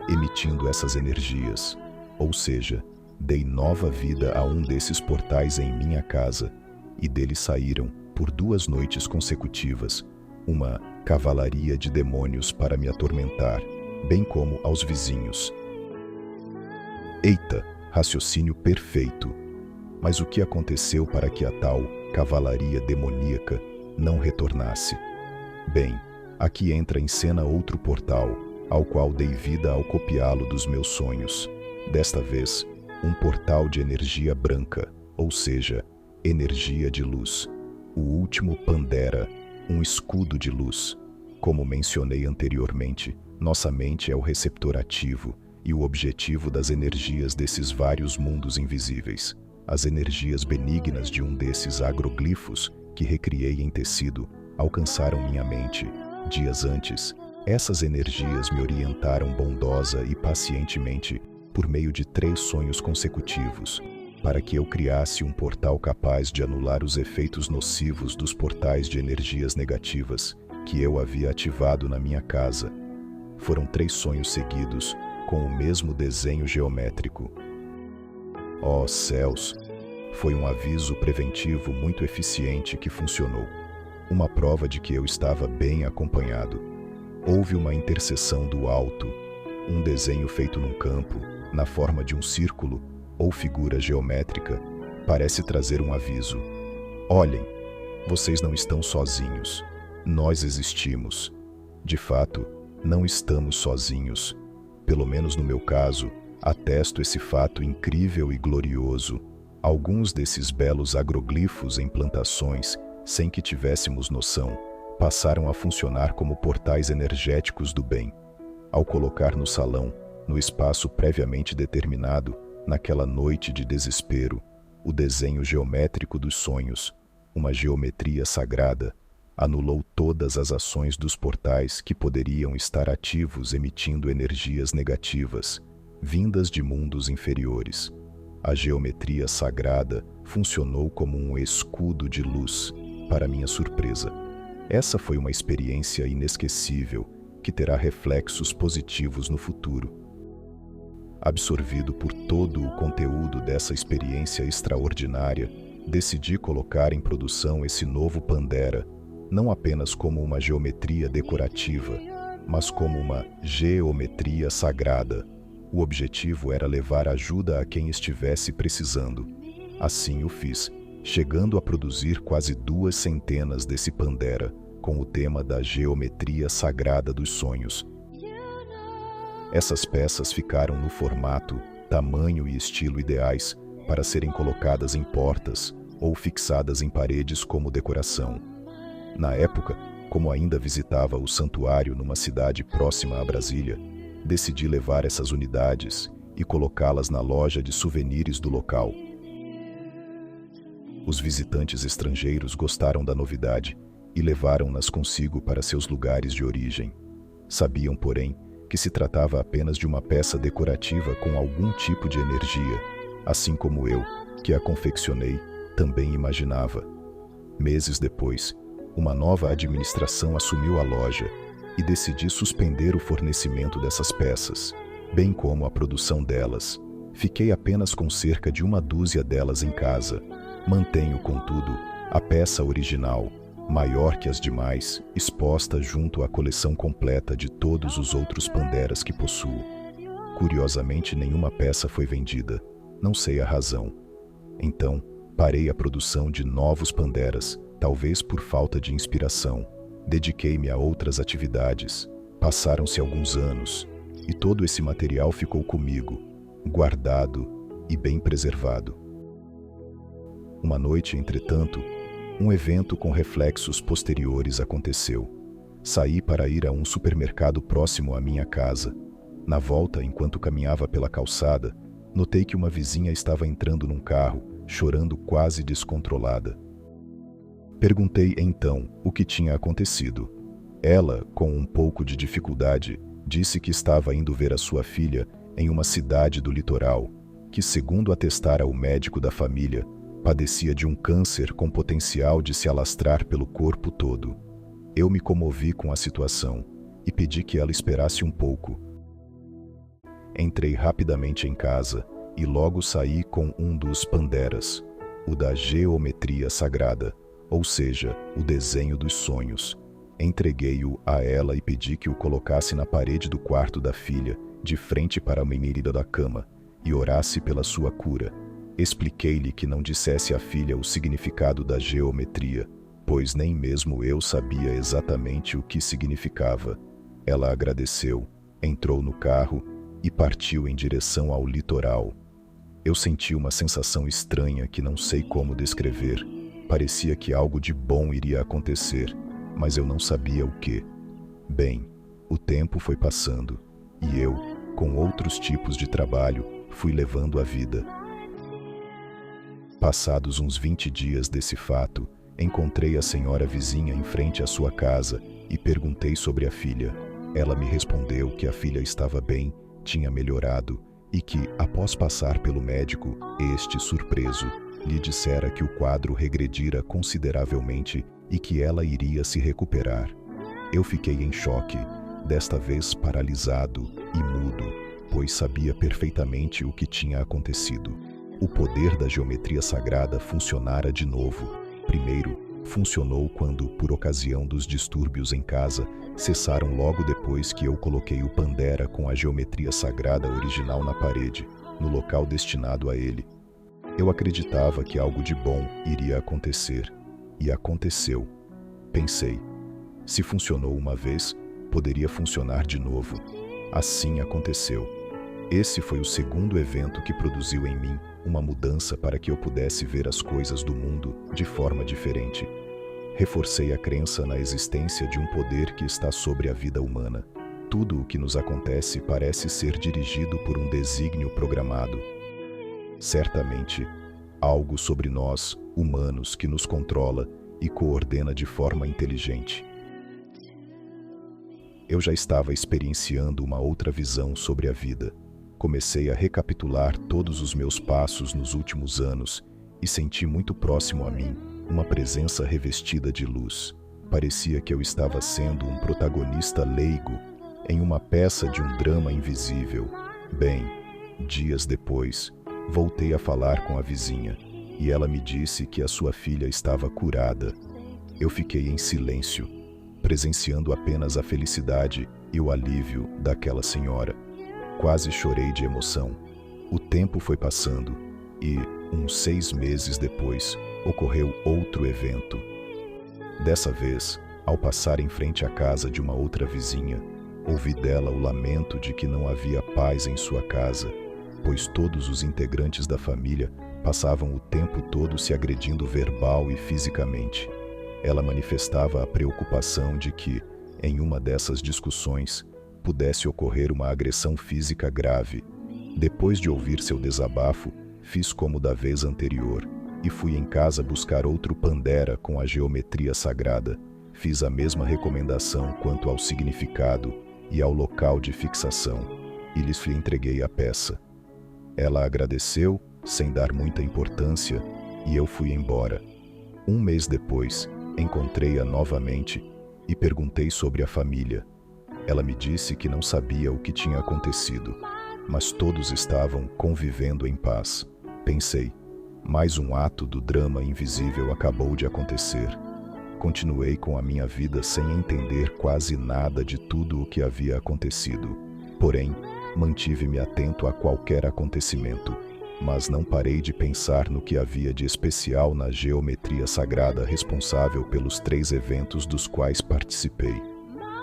emitindo essas energias. Ou seja, dei nova vida a um desses portais em minha casa, e dele saíram, por 2 noites consecutivas, uma cavalaria de demônios para me atormentar, bem como aos vizinhos. Eita, raciocínio perfeito! Mas o que aconteceu para que a tal cavalaria demoníaca não retornasse? Bem, aqui entra em cena outro portal, ao qual dei vida ao copiá-lo dos meus sonhos. Desta vez, um portal de energia branca, ou seja, energia de luz. O último Pandera, um escudo de luz. Como mencionei anteriormente, nossa mente é o receptor ativo e o objetivo das energias desses vários mundos invisíveis. As energias benignas de um desses agroglifos que recriei em tecido alcançaram minha mente. Dias antes, essas energias me orientaram bondosa e pacientemente por meio de 3 sonhos consecutivos, para que eu criasse um portal capaz de anular os efeitos nocivos dos portais de energias negativas que eu havia ativado na minha casa. Foram 3 sonhos seguidos, com o mesmo desenho geométrico. Oh céus! Foi um aviso preventivo muito eficiente que funcionou. Uma prova de que eu estava bem acompanhado. Houve uma interseção do alto, um desenho feito num campo, na forma de um círculo ou figura geométrica, parece trazer um aviso. Olhem, vocês não estão sozinhos. Nós existimos. De fato, não estamos sozinhos. Pelo menos no meu caso, atesto esse fato incrível e glorioso. Alguns desses belos agroglifos em plantações, sem que tivéssemos noção, passaram a funcionar como portais energéticos do bem. Ao colocar no salão, no espaço previamente determinado, naquela noite de desespero, o desenho geométrico dos sonhos, uma geometria sagrada, anulou todas as ações dos portais que poderiam estar ativos emitindo energias negativas, vindas de mundos inferiores. A geometria sagrada funcionou como um escudo de luz, para minha surpresa. Essa foi uma experiência inesquecível, que terá reflexos positivos no futuro. Absorvido por todo o conteúdo dessa experiência extraordinária, decidi colocar em produção esse novo Pandera, não apenas como uma geometria decorativa, mas como uma geometria sagrada. O objetivo era levar ajuda a quem estivesse precisando. Assim o fiz, chegando a produzir quase 2 centenas desse Pandera, com o tema da geometria sagrada dos sonhos. Essas peças ficaram no formato, tamanho e estilo ideais para serem colocadas em portas ou fixadas em paredes como decoração. Na época, como ainda visitava o santuário numa cidade próxima a Brasília, decidi levar essas unidades e colocá-las na loja de souvenirs do local. Os visitantes estrangeiros gostaram da novidade e levaram-nas consigo para seus lugares de origem. Sabiam, porém, que se tratava apenas de uma peça decorativa com algum tipo de energia, assim como eu, que a confeccionei, também imaginava. Meses depois, uma nova administração assumiu a loja e decidi suspender o fornecimento dessas peças, bem como a produção delas. Fiquei apenas com cerca de 1 dúzia delas em casa. Mantenho, contudo, a peça original, maior que as demais, exposta junto à coleção completa de todos os outros Panderas que possuo. Curiosamente, nenhuma peça foi vendida. Não sei a razão. Então, parei a produção de novos Panderas, talvez por falta de inspiração. Dediquei-me a outras atividades. Passaram-se alguns anos, e todo esse material ficou comigo, guardado e bem preservado. Uma noite, entretanto, um evento com reflexos posteriores aconteceu. Saí para ir a um supermercado próximo à minha casa. Na volta, enquanto caminhava pela calçada, notei que uma vizinha estava entrando num carro, chorando quase descontrolada. Perguntei então o que tinha acontecido. Ela, com um pouco de dificuldade, Disse que estava indo ver a sua filha em uma cidade do litoral, que, segundo atestara o médico da família, padecia de um câncer com potencial de se alastrar pelo corpo todo. Eu me comovi com a situação e pedi que ela esperasse um pouco. Entrei rapidamente em casa e logo saí com um dos panderas, o da geometria sagrada, ou seja, o desenho dos sonhos. Entreguei-o a ela e pedi que o colocasse na parede do quarto da filha, de frente para a menina da cama, e orasse pela sua cura. Expliquei-lhe que não dissesse à filha o significado da geometria, pois nem mesmo eu sabia exatamente o que significava. Ela agradeceu, entrou no carro e partiu em direção ao litoral. Eu senti uma sensação estranha que não sei como descrever. Parecia que algo de bom iria acontecer, mas eu não sabia o que. Bem, o tempo foi passando, e eu, com outros tipos de trabalho, fui levando a vida. Passados uns 20 dias desse fato, encontrei a senhora vizinha em frente à sua casa e perguntei sobre a filha. Ela me respondeu que a filha estava bem, tinha melhorado e que, após passar pelo médico, este, surpreso, lhe dissera que o quadro regredira consideravelmente e que ela iria se recuperar. Eu fiquei em choque, desta vez paralisado e mudo, pois sabia perfeitamente o que tinha acontecido. O poder da geometria sagrada funcionara de novo. Primeiro, funcionou quando, por ocasião dos distúrbios em casa, cessaram logo depois que eu coloquei o pandera com a geometria sagrada original na parede, no local destinado a ele. Eu acreditava que algo de bom iria acontecer, e aconteceu. Pensei, se funcionou uma vez, poderia funcionar de novo. Assim aconteceu. Esse foi o segundo evento que produziu em mim uma mudança para que eu pudesse ver as coisas do mundo de forma diferente. Reforcei a crença na existência de um poder que está sobre a vida humana. Tudo o que nos acontece parece ser dirigido por um desígnio programado. Certamente, algo sobre nós, humanos, que nos controla e coordena de forma inteligente. Eu já estava experienciando uma outra visão sobre a vida. Comecei a recapitular todos os meus passos nos últimos anos e senti muito próximo a mim uma presença revestida de luz. Parecia que eu estava sendo um protagonista leigo em uma peça de um drama invisível. Bem, dias depois, voltei a falar com a vizinha e ela me disse que a sua filha estava curada. Eu fiquei em silêncio, presenciando apenas a felicidade e o alívio daquela senhora. Quase chorei de emoção. O tempo foi passando e, uns 6 meses depois, ocorreu outro evento. Dessa vez, ao passar em frente à casa de uma outra vizinha, ouvi dela o lamento de que não havia paz em sua casa, pois todos os integrantes da família passavam o tempo todo se agredindo verbal e fisicamente. Ela manifestava a preocupação de que, em uma dessas discussões, pudesse ocorrer uma agressão física grave. Depois de ouvir seu desabafo, fiz como da vez anterior e fui em casa buscar outro pandera com a geometria sagrada. Fiz a mesma recomendação quanto ao significado e ao local de fixação e lhes entreguei a peça. Ela agradeceu, sem dar muita importância, e eu fui embora. Um mês depois, encontrei-a novamente e perguntei sobre a família. Ela me disse que não sabia o que tinha acontecido, mas todos estavam convivendo em paz. Pensei, mais um ato do drama invisível acabou de acontecer. Continuei com a minha vida sem entender quase nada de tudo o que havia acontecido. Porém, mantive-me atento a qualquer acontecimento, mas não parei de pensar no que havia de especial na geometria sagrada responsável pelos 3 eventos dos quais participei.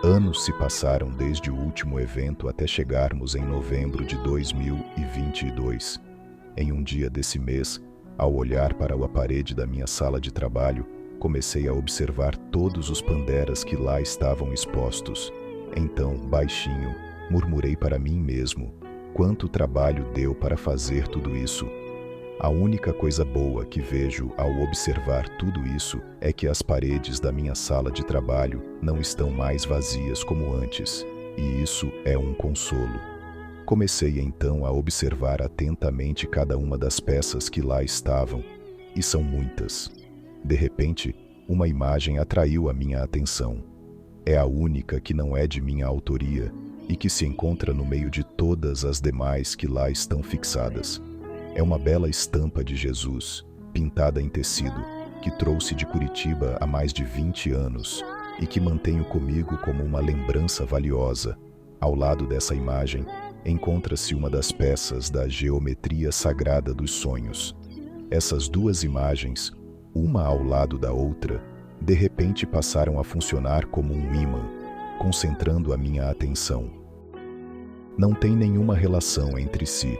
Anos se passaram desde o último evento até chegarmos em novembro de 2022. Em um dia desse mês, ao olhar para a parede da minha sala de trabalho, comecei a observar todos os panderas que lá estavam expostos. Então, baixinho, murmurei para mim mesmo: quanto trabalho deu para fazer tudo isso? A única coisa boa que vejo ao observar tudo isso é que as paredes da minha sala de trabalho não estão mais vazias como antes. e isso é um consolo. Comecei então a observar atentamente cada uma das peças que lá estavam, e são muitas. De repente, uma imagem atraiu a minha atenção. É a única que não é de minha autoria e que se encontra no meio de todas as demais que lá estão fixadas. É uma bela estampa de Jesus, pintada em tecido, que trouxe de Curitiba há mais de 20 anos e que mantenho comigo como uma lembrança valiosa. Ao lado dessa imagem, encontra-se uma das peças da geometria sagrada dos sonhos. Essas duas imagens, uma ao lado da outra, de repente passaram a funcionar como um ímã, concentrando a minha atenção. Não tem nenhuma relação entre si.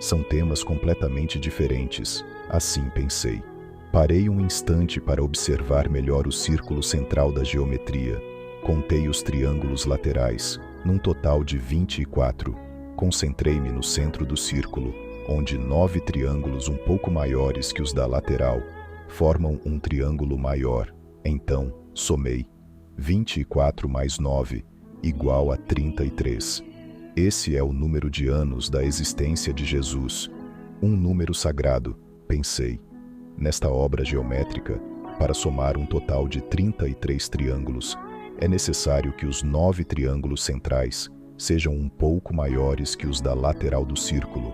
São temas completamente diferentes, assim pensei. Parei um instante para observar melhor o círculo central da geometria. Contei os triângulos laterais, num total de 24. Concentrei-me no centro do círculo, onde 9 triângulos um pouco maiores que os da lateral formam um triângulo maior. Então, somei. 24 mais 9, igual a 33. Esse é o número de anos da existência de Jesus. Um número sagrado, pensei. Nesta obra geométrica, para somar um total de 33 triângulos, é necessário que os 9 triângulos centrais sejam um pouco maiores que os da lateral do círculo.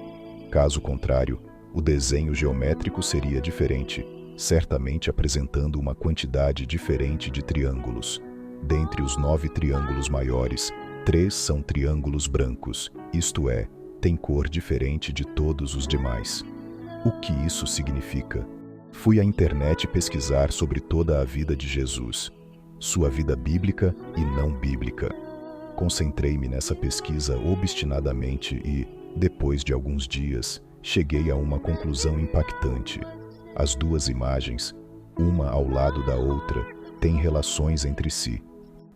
Caso contrário, o desenho geométrico seria diferente, certamente apresentando uma quantidade diferente de triângulos. Dentre os 9 triângulos maiores, 3 são triângulos brancos, isto é, têm cor diferente de todos os demais. O que isso significa? Fui à internet pesquisar sobre toda a vida de Jesus, sua vida bíblica e não bíblica. Concentrei-me nessa pesquisa obstinadamente e, depois de alguns dias, cheguei a uma conclusão impactante. As duas imagens, uma ao lado da outra, têm relações entre si.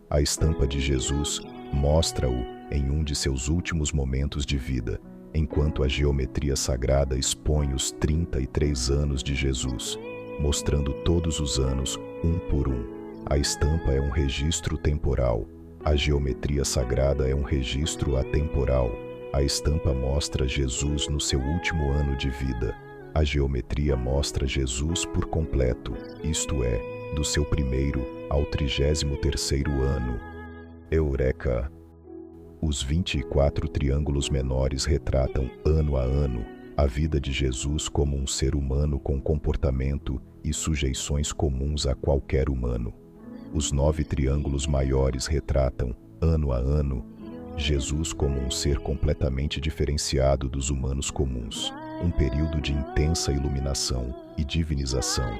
A estampa de Jesus mostra-o em um de seus últimos momentos de vida, enquanto a geometria sagrada expõe os 33 anos de Jesus, mostrando todos os anos, um por um. A estampa é um registro temporal. A geometria sagrada é um registro atemporal. A estampa mostra Jesus no seu último ano de vida. A geometria mostra Jesus por completo, isto é, do seu primeiro ao 33º ano. Eureka! Os 24 triângulos menores retratam, ano a ano, a vida de Jesus como um ser humano com comportamento e sujeições comuns a qualquer humano. Os 9 triângulos maiores retratam, ano a ano, Jesus como um ser completamente diferenciado dos humanos comuns, um período de intensa iluminação e divinização.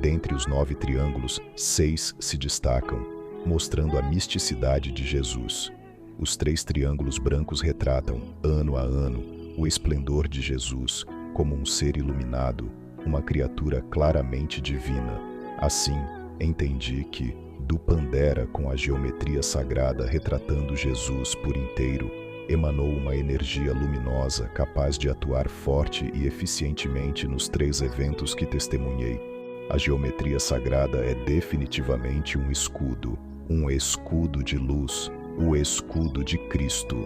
Dentre os 9 triângulos, 6 se destacam, mostrando a misticidade de Jesus. Os 3 triângulos brancos retratam, ano a ano, o esplendor de Jesus como um ser iluminado, uma criatura claramente divina. Assim, entendi que, do Pandera com a geometria sagrada retratando Jesus por inteiro, emanou uma energia luminosa capaz de atuar forte e eficientemente nos 3 eventos que testemunhei. A geometria sagrada é definitivamente um escudo de luz, o escudo de Cristo.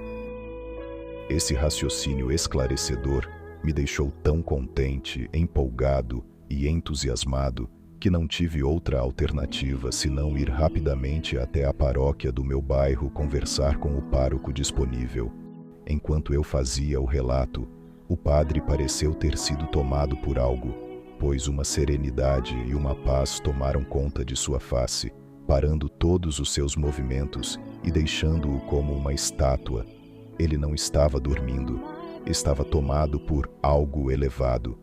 Esse raciocínio esclarecedor me deixou tão contente, empolgado e entusiasmado que não tive outra alternativa senão ir rapidamente até a paróquia do meu bairro conversar com o pároco disponível. Enquanto eu fazia o relato, o padre pareceu ter sido tomado por algo, pois uma serenidade e uma paz tomaram conta de sua face, parando todos os seus movimentos e deixando-o como uma estátua. Ele não estava dormindo, estava tomado por algo elevado.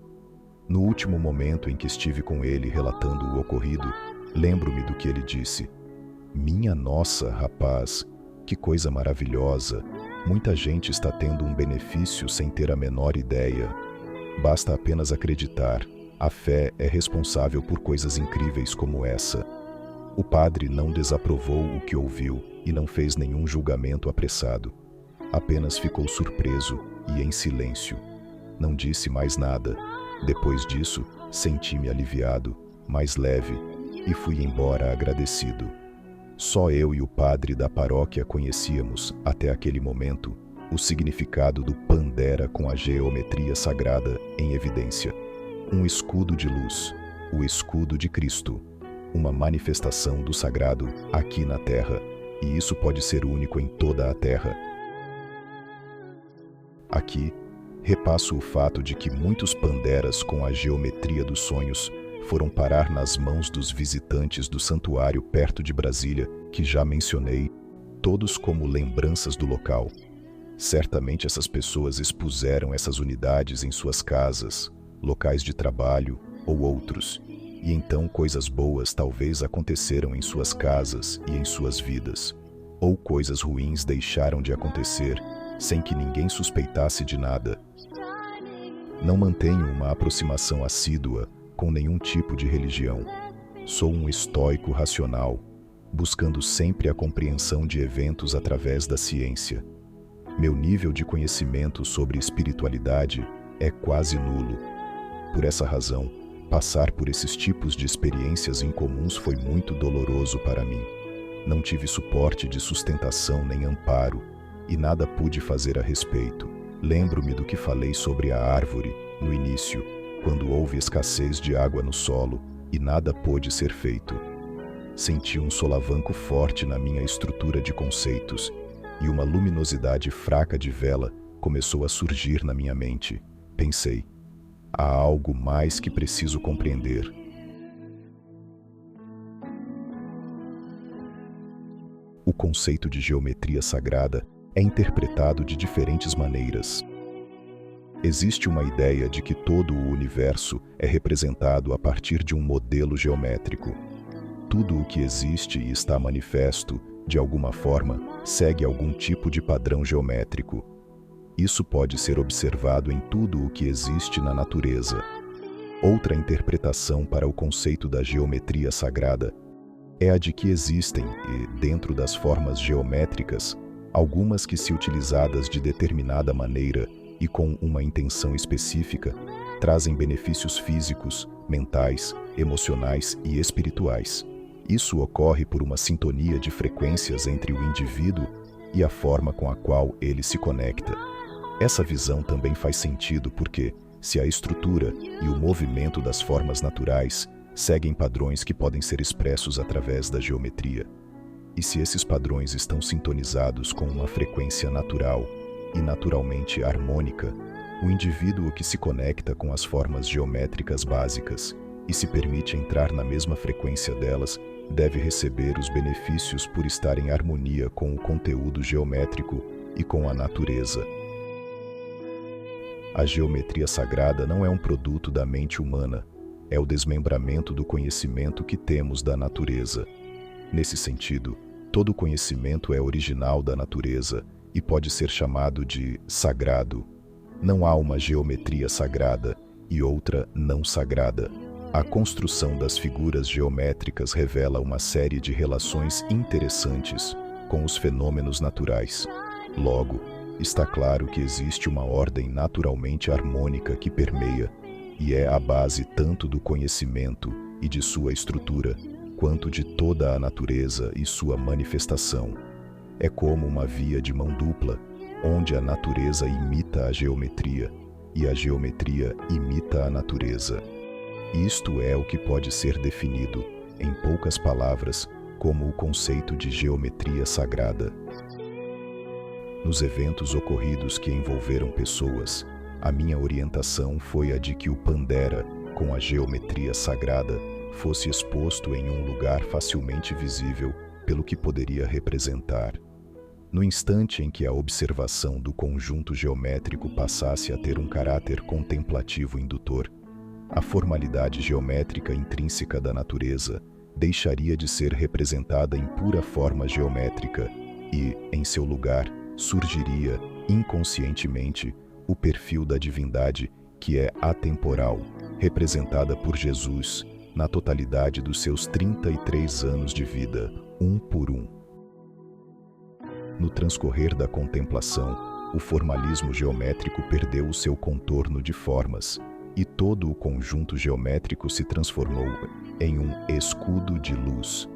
No último momento em que estive com ele relatando o ocorrido, lembro-me do que ele disse. Minha nossa, rapaz, que coisa maravilhosa! Muita gente está tendo um benefício sem ter a menor ideia. Basta apenas acreditar. A fé é responsável por coisas incríveis como essa. O padre não desaprovou o que ouviu e não fez nenhum julgamento apressado. Apenas ficou surpreso e em silêncio. Não disse mais nada. Depois disso, senti-me aliviado, mais leve, e fui embora agradecido. Só eu e o padre da paróquia conhecíamos, até aquele momento, o significado do pandera com a geometria sagrada em evidência. Um escudo de luz, o escudo de Cristo, uma manifestação do sagrado aqui na Terra, e isso pode ser único em toda a Terra. Aqui, repasso o fato de que muitos panderas com a geometria dos sonhos foram parar nas mãos dos visitantes do santuário perto de Brasília, que já mencionei, todos como lembranças do local. Certamente essas pessoas expuseram essas unidades em suas casas, locais de trabalho ou outros, e então coisas boas talvez aconteceram em suas casas e em suas vidas, ou coisas ruins deixaram de acontecer sem que ninguém suspeitasse de nada. Não mantenho uma aproximação assídua com nenhum tipo de religião. Sou um estoico racional, buscando sempre a compreensão de eventos através da ciência. Meu nível de conhecimento sobre espiritualidade é quase nulo. Por essa razão, passar por esses tipos de experiências incomuns foi muito doloroso para mim. Não tive suporte de sustentação nem amparo, e nada pude fazer a respeito. Lembro-me do que falei sobre a árvore, no início, quando houve escassez de água no solo e nada pôde ser feito. Senti um solavanco forte na minha estrutura de conceitos e uma luminosidade fraca de vela começou a surgir na minha mente. Pensei, há algo mais que preciso compreender. O conceito de geometria sagrada é interpretado de diferentes maneiras. Existe uma ideia de que todo o universo é representado a partir de um modelo geométrico. Tudo o que existe e está manifesto, de alguma forma, segue algum tipo de padrão geométrico. Isso pode ser observado em tudo o que existe na natureza. Outra interpretação para o conceito da geometria sagrada é a de que existem, e dentro das formas geométricas, algumas que, se utilizadas de determinada maneira e com uma intenção específica, trazem benefícios físicos, mentais, emocionais e espirituais. Isso ocorre por uma sintonia de frequências entre o indivíduo e a forma com a qual ele se conecta. Essa visão também faz sentido porque, se a estrutura e o movimento das formas naturais seguem padrões que podem ser expressos através da geometria, e se esses padrões estão sintonizados com uma frequência natural e naturalmente harmônica, o indivíduo que se conecta com as formas geométricas básicas e se permite entrar na mesma frequência delas, deve receber os benefícios por estar em harmonia com o conteúdo geométrico e com a natureza. A geometria sagrada não é um produto da mente humana, é o desmembramento do conhecimento que temos da natureza. Nesse sentido, todo conhecimento é original da natureza e pode ser chamado de sagrado. Não há uma geometria sagrada e outra não sagrada. A construção das figuras geométricas revela uma série de relações interessantes com os fenômenos naturais. Logo, está claro que existe uma ordem naturalmente harmônica que permeia e é a base tanto do conhecimento e de sua estrutura, quanto de toda a natureza e sua manifestação. É como uma via de mão dupla, onde a natureza imita a geometria e a geometria imita a natureza. Isto é o que pode ser definido, em poucas palavras, como o conceito de geometria sagrada. Nos eventos ocorridos que envolveram pessoas, a minha orientação foi a de que o pandera, com a geometria sagrada, fosse exposto em um lugar facilmente visível pelo que poderia representar. No instante em que a observação do conjunto geométrico passasse a ter um caráter contemplativo indutor, a formalidade geométrica intrínseca da natureza deixaria de ser representada em pura forma geométrica e, em seu lugar, surgiria, inconscientemente, o perfil da divindade que é atemporal, representada por Jesus, na totalidade dos seus 33 anos de vida, um por um. No transcorrer da contemplação, o formalismo geométrico perdeu o seu contorno de formas, e todo o conjunto geométrico se transformou em um escudo de luz.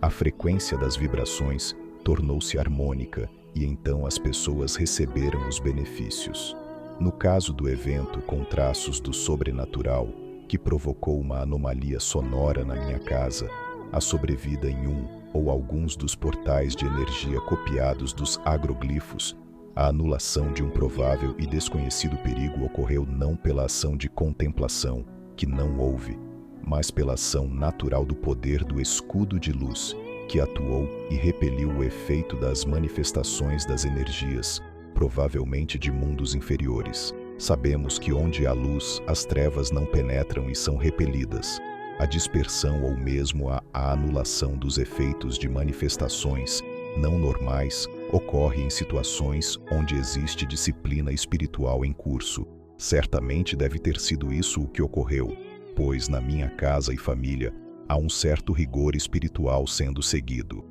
A frequência das vibrações tornou-se harmônica e então as pessoas receberam os benefícios. No caso do evento com traços do sobrenatural, que provocou uma anomalia sonora na minha casa, a sobrevida em um ou alguns dos portais de energia copiados dos agroglifos, a anulação de um provável e desconhecido perigo ocorreu não pela ação de contemplação, que não houve, mas pela ação natural do poder do escudo de luz, que atuou e repeliu o efeito das manifestações das energias, provavelmente de mundos inferiores. Sabemos que onde há luz, as trevas não penetram e são repelidas. A dispersão ou mesmo a anulação dos efeitos de manifestações não normais ocorre em situações onde existe disciplina espiritual em curso. Certamente deve ter sido isso o que ocorreu, pois na minha casa e família há um certo rigor espiritual sendo seguido.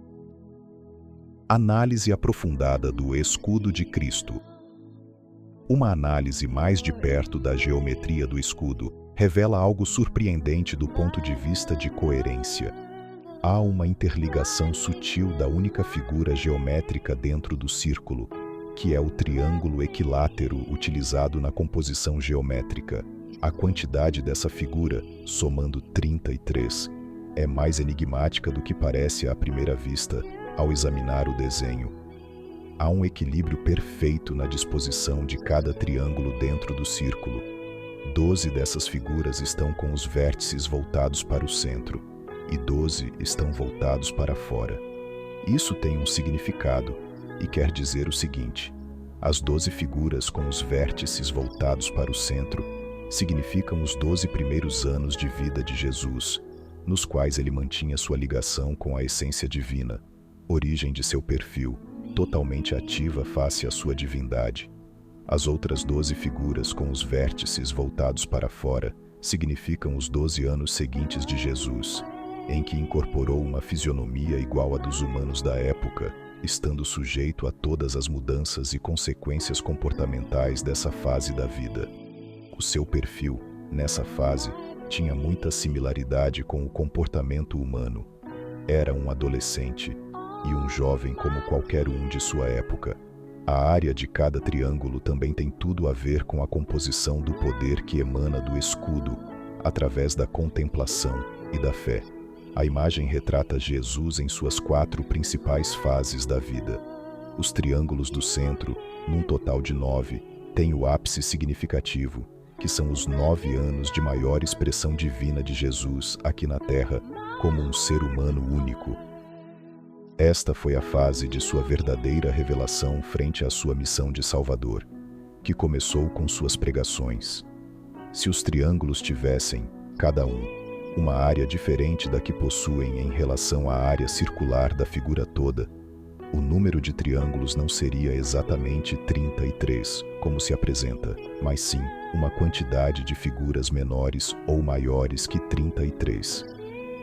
Análise aprofundada do escudo de Cristo. Uma análise mais de perto da geometria do escudo revela algo surpreendente do ponto de vista de coerência. Há uma interligação sutil da única figura geométrica dentro do círculo, que é o triângulo equilátero utilizado na composição geométrica. A quantidade dessa figura, somando 33, é mais enigmática do que parece à primeira vista ao examinar o desenho. Há um equilíbrio perfeito na disposição de cada triângulo dentro do círculo. 12 dessas figuras estão com os vértices voltados para o centro, e 12 estão voltados para fora. Isso tem um significado, e quer dizer o seguinte: as 12 figuras com os vértices voltados para o centro significam os 12 primeiros anos de vida de Jesus, nos quais ele mantinha sua ligação com a essência divina, origem de seu perfil, totalmente ativa face à sua divindade. As outras 12 figuras com os vértices voltados para fora significam os 12 anos seguintes de Jesus, em que incorporou uma fisionomia igual à dos humanos da época, estando sujeito a todas as mudanças e consequências comportamentais dessa fase da vida. O seu perfil, nessa fase, tinha muita similaridade com o comportamento humano. Era um adolescente e um jovem como qualquer um de sua época. A área de cada triângulo também tem tudo a ver com a composição do poder que emana do escudo, através da contemplação e da fé. A imagem retrata Jesus em suas 4 principais fases da vida. Os triângulos do centro, num total de 9, têm o ápice significativo, que são os 9 anos de maior expressão divina de Jesus aqui na Terra, como um ser humano único. Esta foi a fase de sua verdadeira revelação frente à sua missão de Salvador, que começou com suas pregações. Se os triângulos tivessem, cada um, uma área diferente da que possuem em relação à área circular da figura toda, o número de triângulos não seria exatamente 33, como se apresenta, mas sim uma quantidade de figuras menores ou maiores que 33.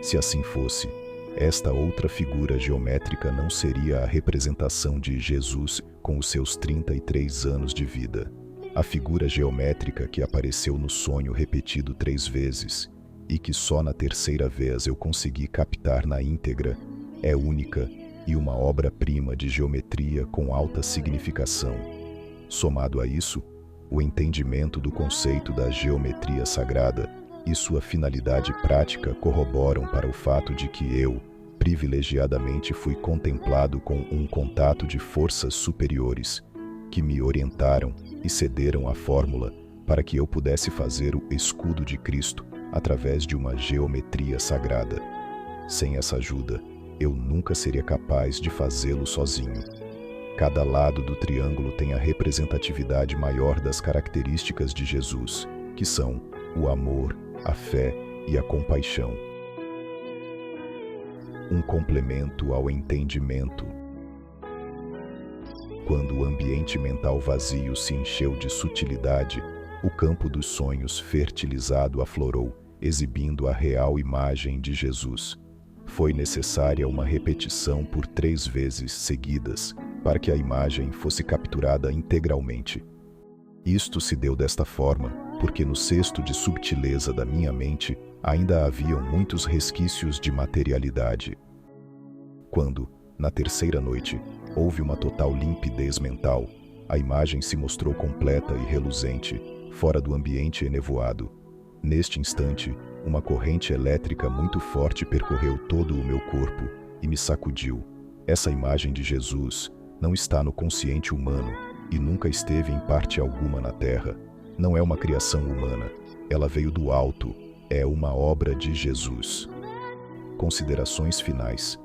Se assim fosse, esta outra figura geométrica não seria a representação de Jesus com os seus 33 anos de vida. A figura geométrica que apareceu no sonho repetido 3 vezes, e que só na terceira vez eu consegui captar na íntegra, é única e uma obra-prima de geometria com alta significação. Somado a isso, o entendimento do conceito da geometria sagrada e sua finalidade prática corroboram para o fato de que eu, privilegiadamente, fui contemplado com um contato de forças superiores, que me orientaram e cederam a fórmula para que eu pudesse fazer o escudo de Cristo através de uma geometria sagrada. Sem essa ajuda, eu nunca seria capaz de fazê-lo sozinho. Cada lado do triângulo tem a representatividade maior das características de Jesus, que são o amor, a fé e a compaixão. Um complemento ao entendimento. Quando o ambiente mental vazio se encheu de sutilidade, o campo dos sonhos fertilizado aflorou, exibindo a real imagem de Jesus. Foi necessária uma repetição por 3 vezes seguidas para que a imagem fosse capturada integralmente. Isto se deu desta forma, porque no cesto de subtileza da minha mente ainda haviam muitos resquícios de materialidade. Quando, na terceira noite, houve uma total limpidez mental, a imagem se mostrou completa e reluzente, fora do ambiente enevoado. Neste instante, uma corrente elétrica muito forte percorreu todo o meu corpo e me sacudiu. Essa imagem de Jesus não está no consciente humano e nunca esteve em parte alguma na Terra. Não é uma criação humana, ela veio do alto, é uma obra de Jesus. Considerações finais.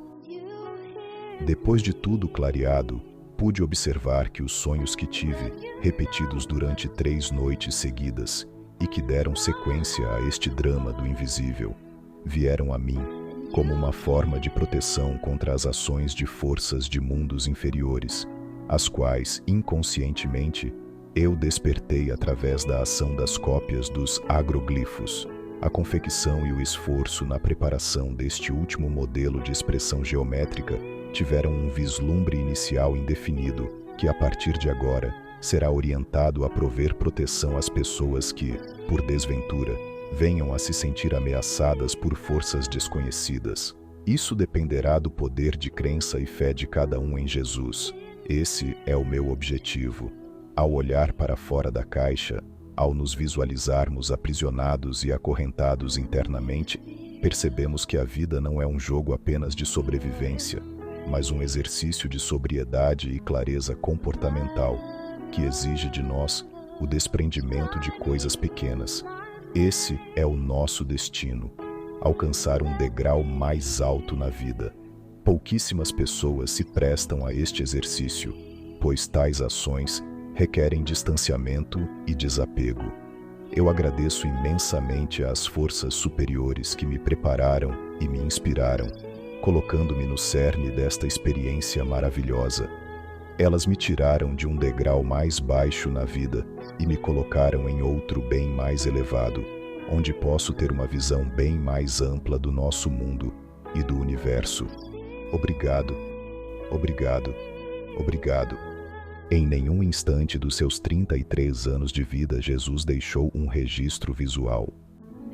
Depois de tudo clareado, pude observar que os sonhos que tive, repetidos durante 3 noites seguidas, e que deram sequência a este drama do invisível, vieram a mim como uma forma de proteção contra as ações de forças de mundos inferiores, as quais, inconscientemente, eu despertei através da ação das cópias dos agroglifos, a confecção e o esforço na preparação deste último modelo de expressão geométrica tiveram um vislumbre inicial indefinido que, a partir de agora, será orientado a prover proteção às pessoas que, por desventura, venham a se sentir ameaçadas por forças desconhecidas. Isso dependerá do poder de crença e fé de cada um em Jesus. Esse é o meu objetivo. Ao olhar para fora da caixa, ao nos visualizarmos aprisionados e acorrentados internamente, percebemos que a vida não é um jogo apenas de sobrevivência, mas um exercício de sobriedade e clareza comportamental, que exige de nós o desprendimento de coisas pequenas. Esse é o nosso destino, alcançar um degrau mais alto na vida. Pouquíssimas pessoas se prestam a este exercício, pois tais ações requerem distanciamento e desapego. Eu agradeço imensamente às forças superiores que me prepararam e me inspiraram, colocando-me no cerne desta experiência maravilhosa. Elas me tiraram de um degrau mais baixo na vida e me colocaram em outro bem mais elevado, onde posso ter uma visão bem mais ampla do nosso mundo e do universo. Obrigado, obrigado, obrigado. Em nenhum instante dos seus 33 anos de vida, Jesus deixou um registro visual.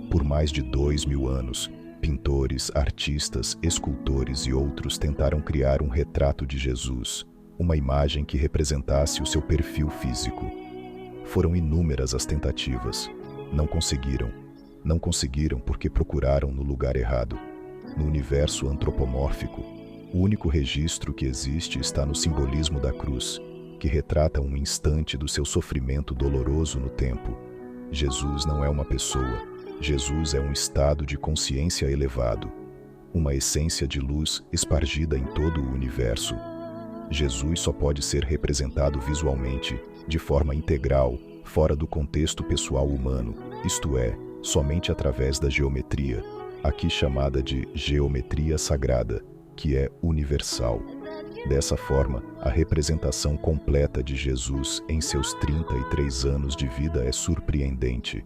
Por mais de 2000 anos, pintores, artistas, escultores e outros tentaram criar um retrato de Jesus, uma imagem que representasse o seu perfil físico. Foram inúmeras as tentativas. Não conseguiram. Não conseguiram porque procuraram no lugar errado. No universo antropomórfico, o único registro que existe está no simbolismo da cruz, que retrata um instante do seu sofrimento doloroso no tempo. Jesus não é uma pessoa. Jesus é um estado de consciência elevado, uma essência de luz espargida em todo o universo. Jesus só pode ser representado visualmente, de forma integral, fora do contexto pessoal humano, isto é, somente através da geometria, aqui chamada de geometria sagrada, que é universal. Dessa forma, a representação completa de Jesus em seus 33 anos de vida é surpreendente.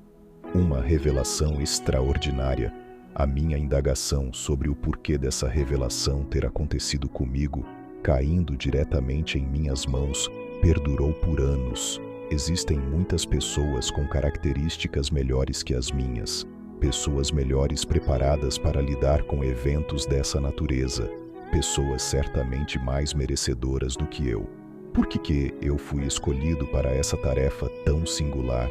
Uma revelação extraordinária. A minha indagação sobre o porquê dessa revelação ter acontecido comigo, caindo diretamente em minhas mãos, perdurou por anos. Existem muitas pessoas com características melhores que as minhas, pessoas melhores preparadas para lidar com eventos dessa natureza, pessoas certamente mais merecedoras do que eu. Por que eu fui escolhido para essa tarefa tão singular?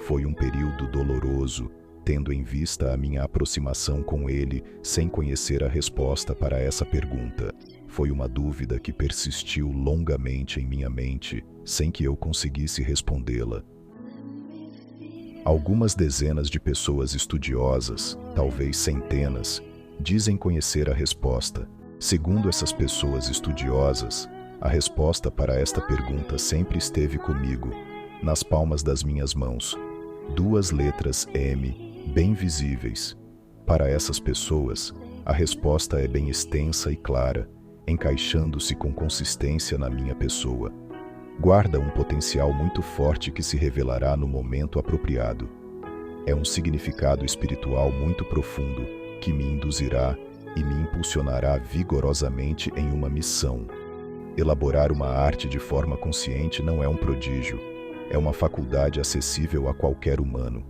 Foi um período doloroso, tendo em vista a minha aproximação com ele sem conhecer a resposta para essa pergunta. Foi uma dúvida que persistiu longamente em minha mente, sem que eu conseguisse respondê-la. Algumas dezenas de pessoas estudiosas, talvez centenas, dizem conhecer a resposta. Segundo essas pessoas estudiosas, a resposta para esta pergunta sempre esteve comigo, nas palmas das minhas mãos. 2 letras M, bem visíveis. Para essas pessoas, a resposta é bem extensa e clara, encaixando-se com consistência na minha pessoa. Guarda um potencial muito forte que se revelará no momento apropriado. É um significado espiritual muito profundo que me induzirá e me impulsionará vigorosamente em uma missão. Elaborar uma arte de forma consciente não é um prodígio, é uma faculdade acessível a qualquer humano.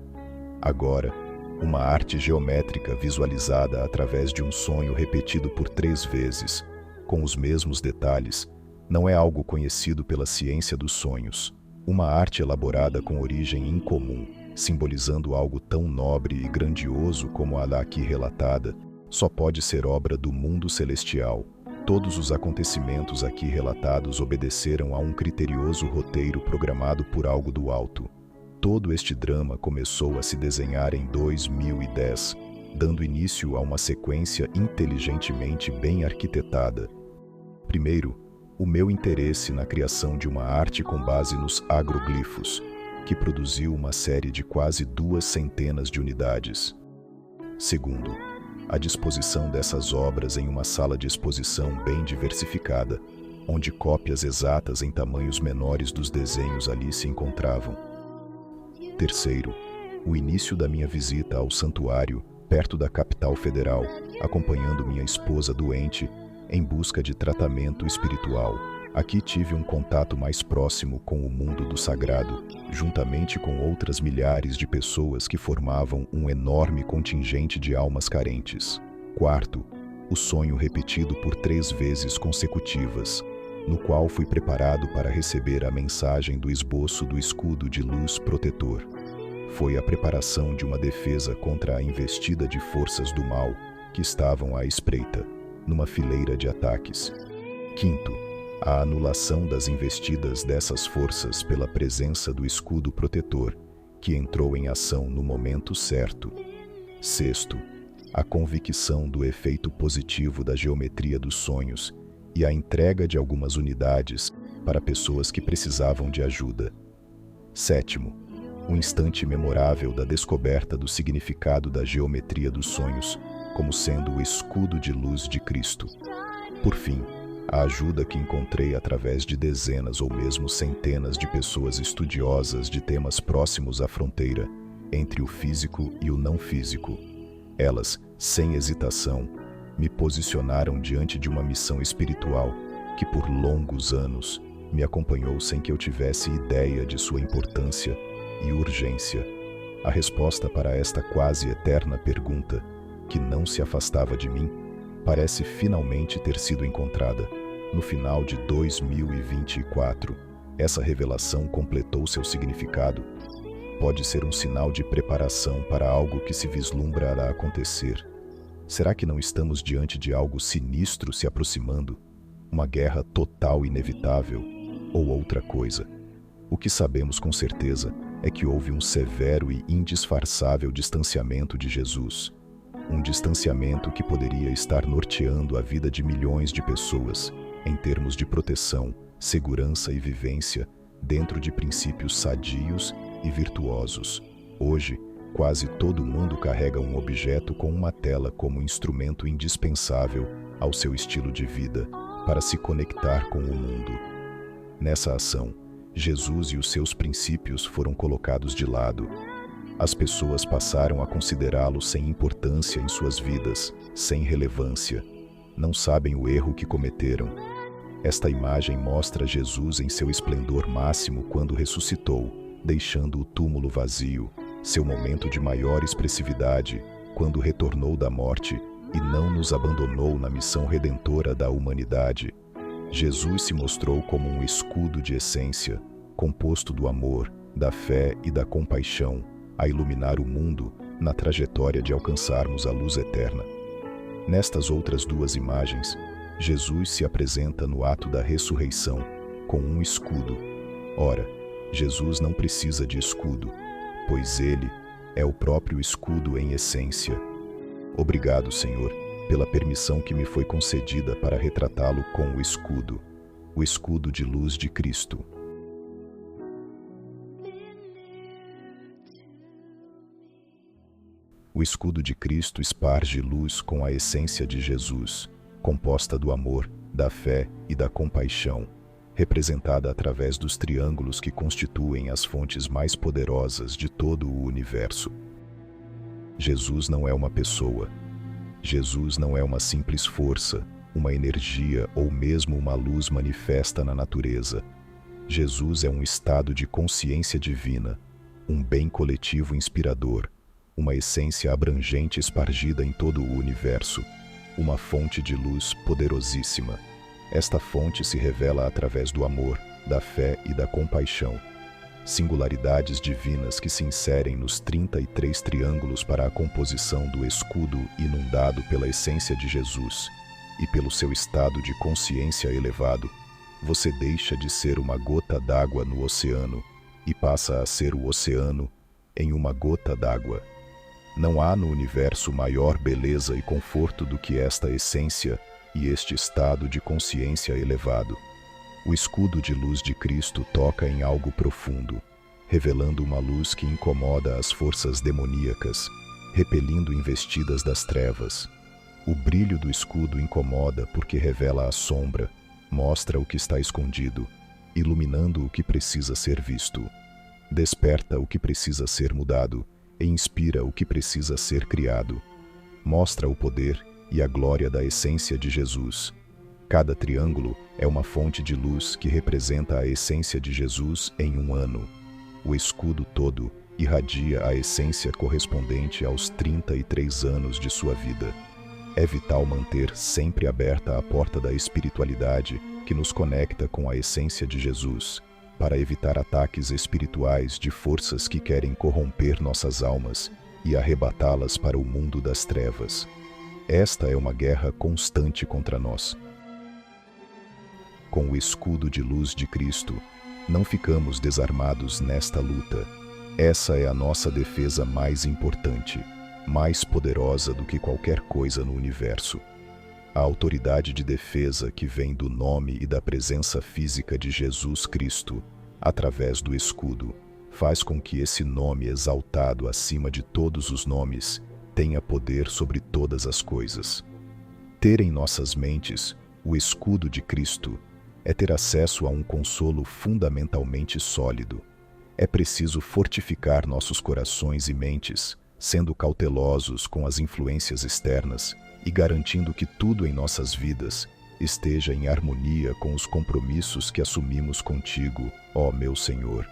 Agora, uma arte geométrica visualizada através de um sonho repetido por 3 vezes, com os mesmos detalhes, não é algo conhecido pela ciência dos sonhos. Uma arte elaborada com origem incomum, simbolizando algo tão nobre e grandioso como a aqui relatada, só pode ser obra do mundo celestial. Todos os acontecimentos aqui relatados obedeceram a um criterioso roteiro programado por algo do alto. Todo este drama começou a se desenhar em 2010, dando início a uma sequência inteligentemente bem arquitetada. Primeiro, o meu interesse na criação de uma arte com base nos agroglifos, que produziu uma série de quase 200 de unidades. Segundo, a disposição dessas obras em uma sala de exposição bem diversificada, onde cópias exatas em tamanhos menores dos desenhos ali se encontravam. Terceiro, o início da minha visita ao santuário, perto da capital federal, acompanhando minha esposa doente, em busca de tratamento espiritual. Aqui tive um contato mais próximo com o mundo do sagrado, juntamente com outras milhares de pessoas que formavam um enorme contingente de almas carentes. Quarto, o sonho repetido por 3 vezes consecutivas, no qual fui preparado para receber a mensagem do esboço do escudo de luz protetor. Foi a preparação de uma defesa contra a investida de forças do mal que estavam à espreita, numa fileira de ataques. Quinto, a anulação das investidas dessas forças pela presença do escudo protetor, que entrou em ação no momento certo. Sexto, a convicção do efeito positivo da geometria dos sonhos e a entrega de algumas unidades para pessoas que precisavam de ajuda. Sétimo, o instante memorável da descoberta do significado da geometria dos sonhos como sendo o escudo de luz de Cristo. Por fim, a ajuda que encontrei através de dezenas ou mesmo centenas de pessoas estudiosas de temas próximos à fronteira entre o físico e o não físico. Elas, sem hesitação, me posicionaram diante de uma missão espiritual que por longos anos me acompanhou sem que eu tivesse ideia de sua importância e urgência. A resposta para esta quase eterna pergunta, que não se afastava de mim, parece finalmente ter sido encontrada. No final de 2024, essa revelação completou seu significado. Pode ser um sinal de preparação para algo que se vislumbra a acontecer. Será que não estamos diante de algo sinistro se aproximando? Uma guerra total inevitável? Ou outra coisa? O que sabemos com certeza é que houve um severo e indisfarçável distanciamento de Jesus. Um distanciamento que poderia estar norteando a vida de milhões de pessoas, em termos de proteção, segurança e vivência, dentro de princípios sadios e virtuosos. Hoje, quase todo mundo carrega um objeto com uma tela como instrumento indispensável ao seu estilo de vida, para se conectar com o mundo. Nessa ação, Jesus e os seus princípios foram colocados de lado. As pessoas passaram a considerá-lo sem importância em suas vidas, sem relevância. Não sabem o erro que cometeram. Esta imagem mostra Jesus em seu esplendor máximo quando ressuscitou, deixando o túmulo vazio, seu momento de maior expressividade, quando retornou da morte e não nos abandonou na missão redentora da humanidade. Jesus se mostrou como um escudo de essência, composto do amor, da fé e da compaixão, a iluminar o mundo na trajetória de alcançarmos a luz eterna. Nestas outras 2 imagens, Jesus se apresenta no ato da ressurreição, com um escudo. Ora, Jesus não precisa de escudo, pois ele é o próprio escudo em essência. Obrigado, Senhor, pela permissão que me foi concedida para retratá-lo com o escudo de luz de Cristo. O escudo de Cristo esparge luz com a essência de Jesus, composta do amor, da fé e da compaixão, representada através dos triângulos que constituem as fontes mais poderosas de todo o universo. Jesus não é uma pessoa. Jesus não é uma simples força, uma energia ou mesmo uma luz manifesta na natureza. Jesus é um estado de consciência divina, um bem coletivo inspirador, uma essência abrangente espargida em todo o universo, uma fonte de luz poderosíssima. Esta fonte se revela através do amor, da fé e da compaixão. Singularidades divinas que se inserem nos 33 triângulos para a composição do escudo inundado pela essência de Jesus e pelo seu estado de consciência elevado, você deixa de ser uma gota d'água no oceano e passa a ser o oceano em uma gota d'água. Não há no universo maior beleza e conforto do que esta essência e este estado de consciência elevado. O escudo de luz de Cristo toca em algo profundo, revelando uma luz que incomoda as forças demoníacas, repelindo investidas das trevas. O brilho do escudo incomoda porque revela a sombra, mostra o que está escondido, iluminando o que precisa ser visto. Desperta o que precisa ser mudado e inspira o que precisa ser criado. Mostra o poder e a glória da essência de Jesus. Cada triângulo é uma fonte de luz que representa a essência de Jesus em um ano. O escudo todo irradia a essência correspondente aos 33 anos de sua vida. É vital manter sempre aberta a porta da espiritualidade que nos conecta com a essência de Jesus, para evitar ataques espirituais de forças que querem corromper nossas almas e arrebatá-las para o mundo das trevas. Esta é uma guerra constante contra nós. Com o escudo de luz de Cristo, não ficamos desarmados nesta luta. Essa é a nossa defesa mais importante, mais poderosa do que qualquer coisa no universo. A autoridade de defesa que vem do nome e da presença física de Jesus Cristo, através do escudo, faz com que esse nome exaltado acima de todos os nomes tenha poder sobre todas as coisas. Ter em nossas mentes o escudo de Cristo é ter acesso a um consolo fundamentalmente sólido. É preciso fortificar nossos corações e mentes, sendo cautelosos com as influências externas e garantindo que tudo em nossas vidas esteja em harmonia com os compromissos que assumimos contigo, ó meu Senhor.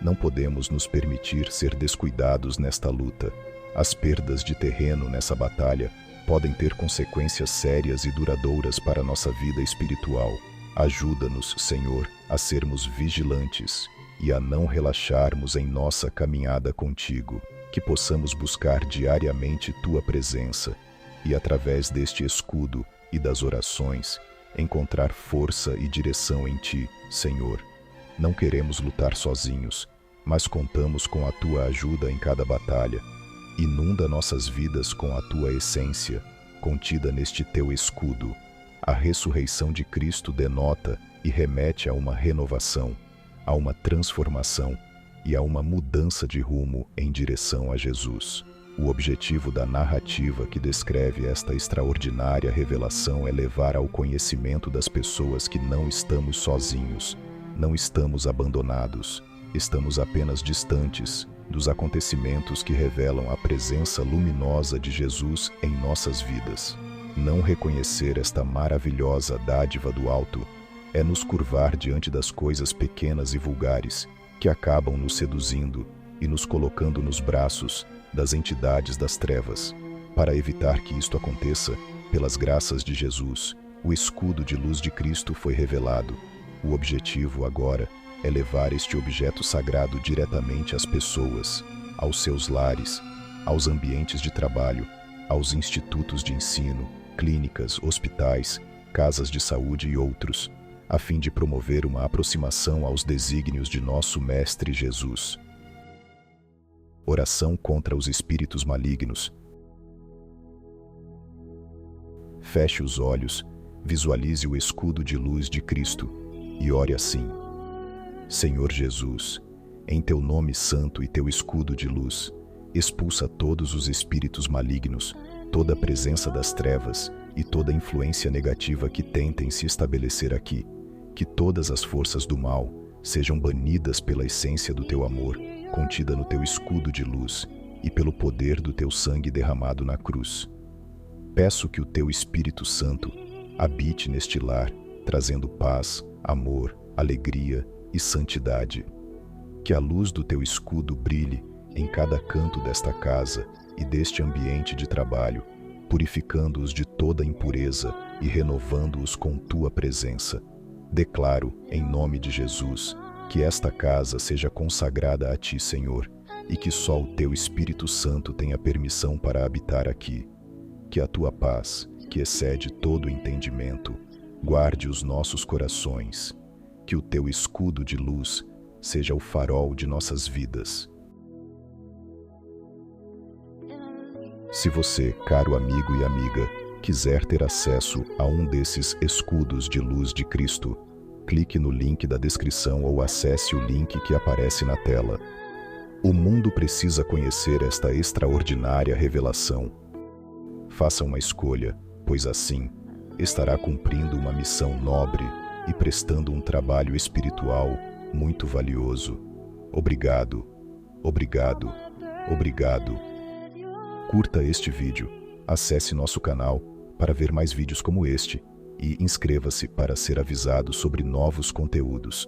Não podemos nos permitir ser descuidados nesta luta. As perdas de terreno nessa batalha podem ter consequências sérias e duradouras para nossa vida espiritual. Ajuda-nos, Senhor, a sermos vigilantes e a não relaxarmos em nossa caminhada contigo, que possamos buscar diariamente tua presença e, através deste escudo e das orações, encontrar força e direção em ti, Senhor. Não queremos lutar sozinhos, mas contamos com a tua ajuda em cada batalha. Inunda nossas vidas com a tua essência, contida neste teu escudo. A ressurreição de Cristo denota e remete a uma renovação, a uma transformação e a uma mudança de rumo em direção a Jesus. O objetivo da narrativa que descreve esta extraordinária revelação é levar ao conhecimento das pessoas que não estamos sozinhos, não estamos abandonados, estamos apenas distantes dos acontecimentos que revelam a presença luminosa de Jesus em nossas vidas. Não reconhecer esta maravilhosa dádiva do alto é nos curvar diante das coisas pequenas e vulgares que acabam nos seduzindo e nos colocando nos braços das entidades das trevas. Para evitar que isto aconteça, pelas graças de Jesus, o escudo de luz de Cristo foi revelado. O objetivo agora é levar este objeto sagrado diretamente às pessoas, aos seus lares, aos ambientes de trabalho, aos institutos de ensino, clínicas, hospitais, casas de saúde e outros, a fim de promover uma aproximação aos desígnios de nosso Mestre Jesus. Oração contra os espíritos malignos. Feche os olhos, visualize o escudo de luz de Cristo e ore assim: Senhor Jesus, em teu nome santo e teu escudo de luz, expulsa todos os espíritos malignos, toda a presença das trevas e toda a influência negativa que tentem se estabelecer aqui. Que todas as forças do mal sejam banidas pela essência do teu amor, contida no teu escudo de luz, e pelo poder do teu sangue derramado na cruz. Peço que o teu Espírito Santo habite neste lar, trazendo paz, amor, alegria e santidade. Que a luz do teu escudo brilhe em cada canto desta casa e deste ambiente de trabalho, purificando-os de toda impureza e renovando-os com tua presença. Declaro, em nome de Jesus, que esta casa seja consagrada a ti, Senhor, e que só o teu Espírito Santo tenha permissão para habitar aqui. Que a tua paz, que excede todo entendimento, guarde os nossos corações. Que o teu escudo de luz seja o farol de nossas vidas. Se você, caro amigo e amiga, quiser ter acesso a um desses escudos de luz de Cristo, clique no link da descrição ou acesse o link que aparece na tela. O mundo precisa conhecer esta extraordinária revelação. Faça uma escolha, pois assim estará cumprindo uma missão nobre e prestando um trabalho espiritual muito valioso. Obrigado, obrigado, obrigado. Curta este vídeo, acesse nosso canal para ver mais vídeos como este e inscreva-se para ser avisado sobre novos conteúdos.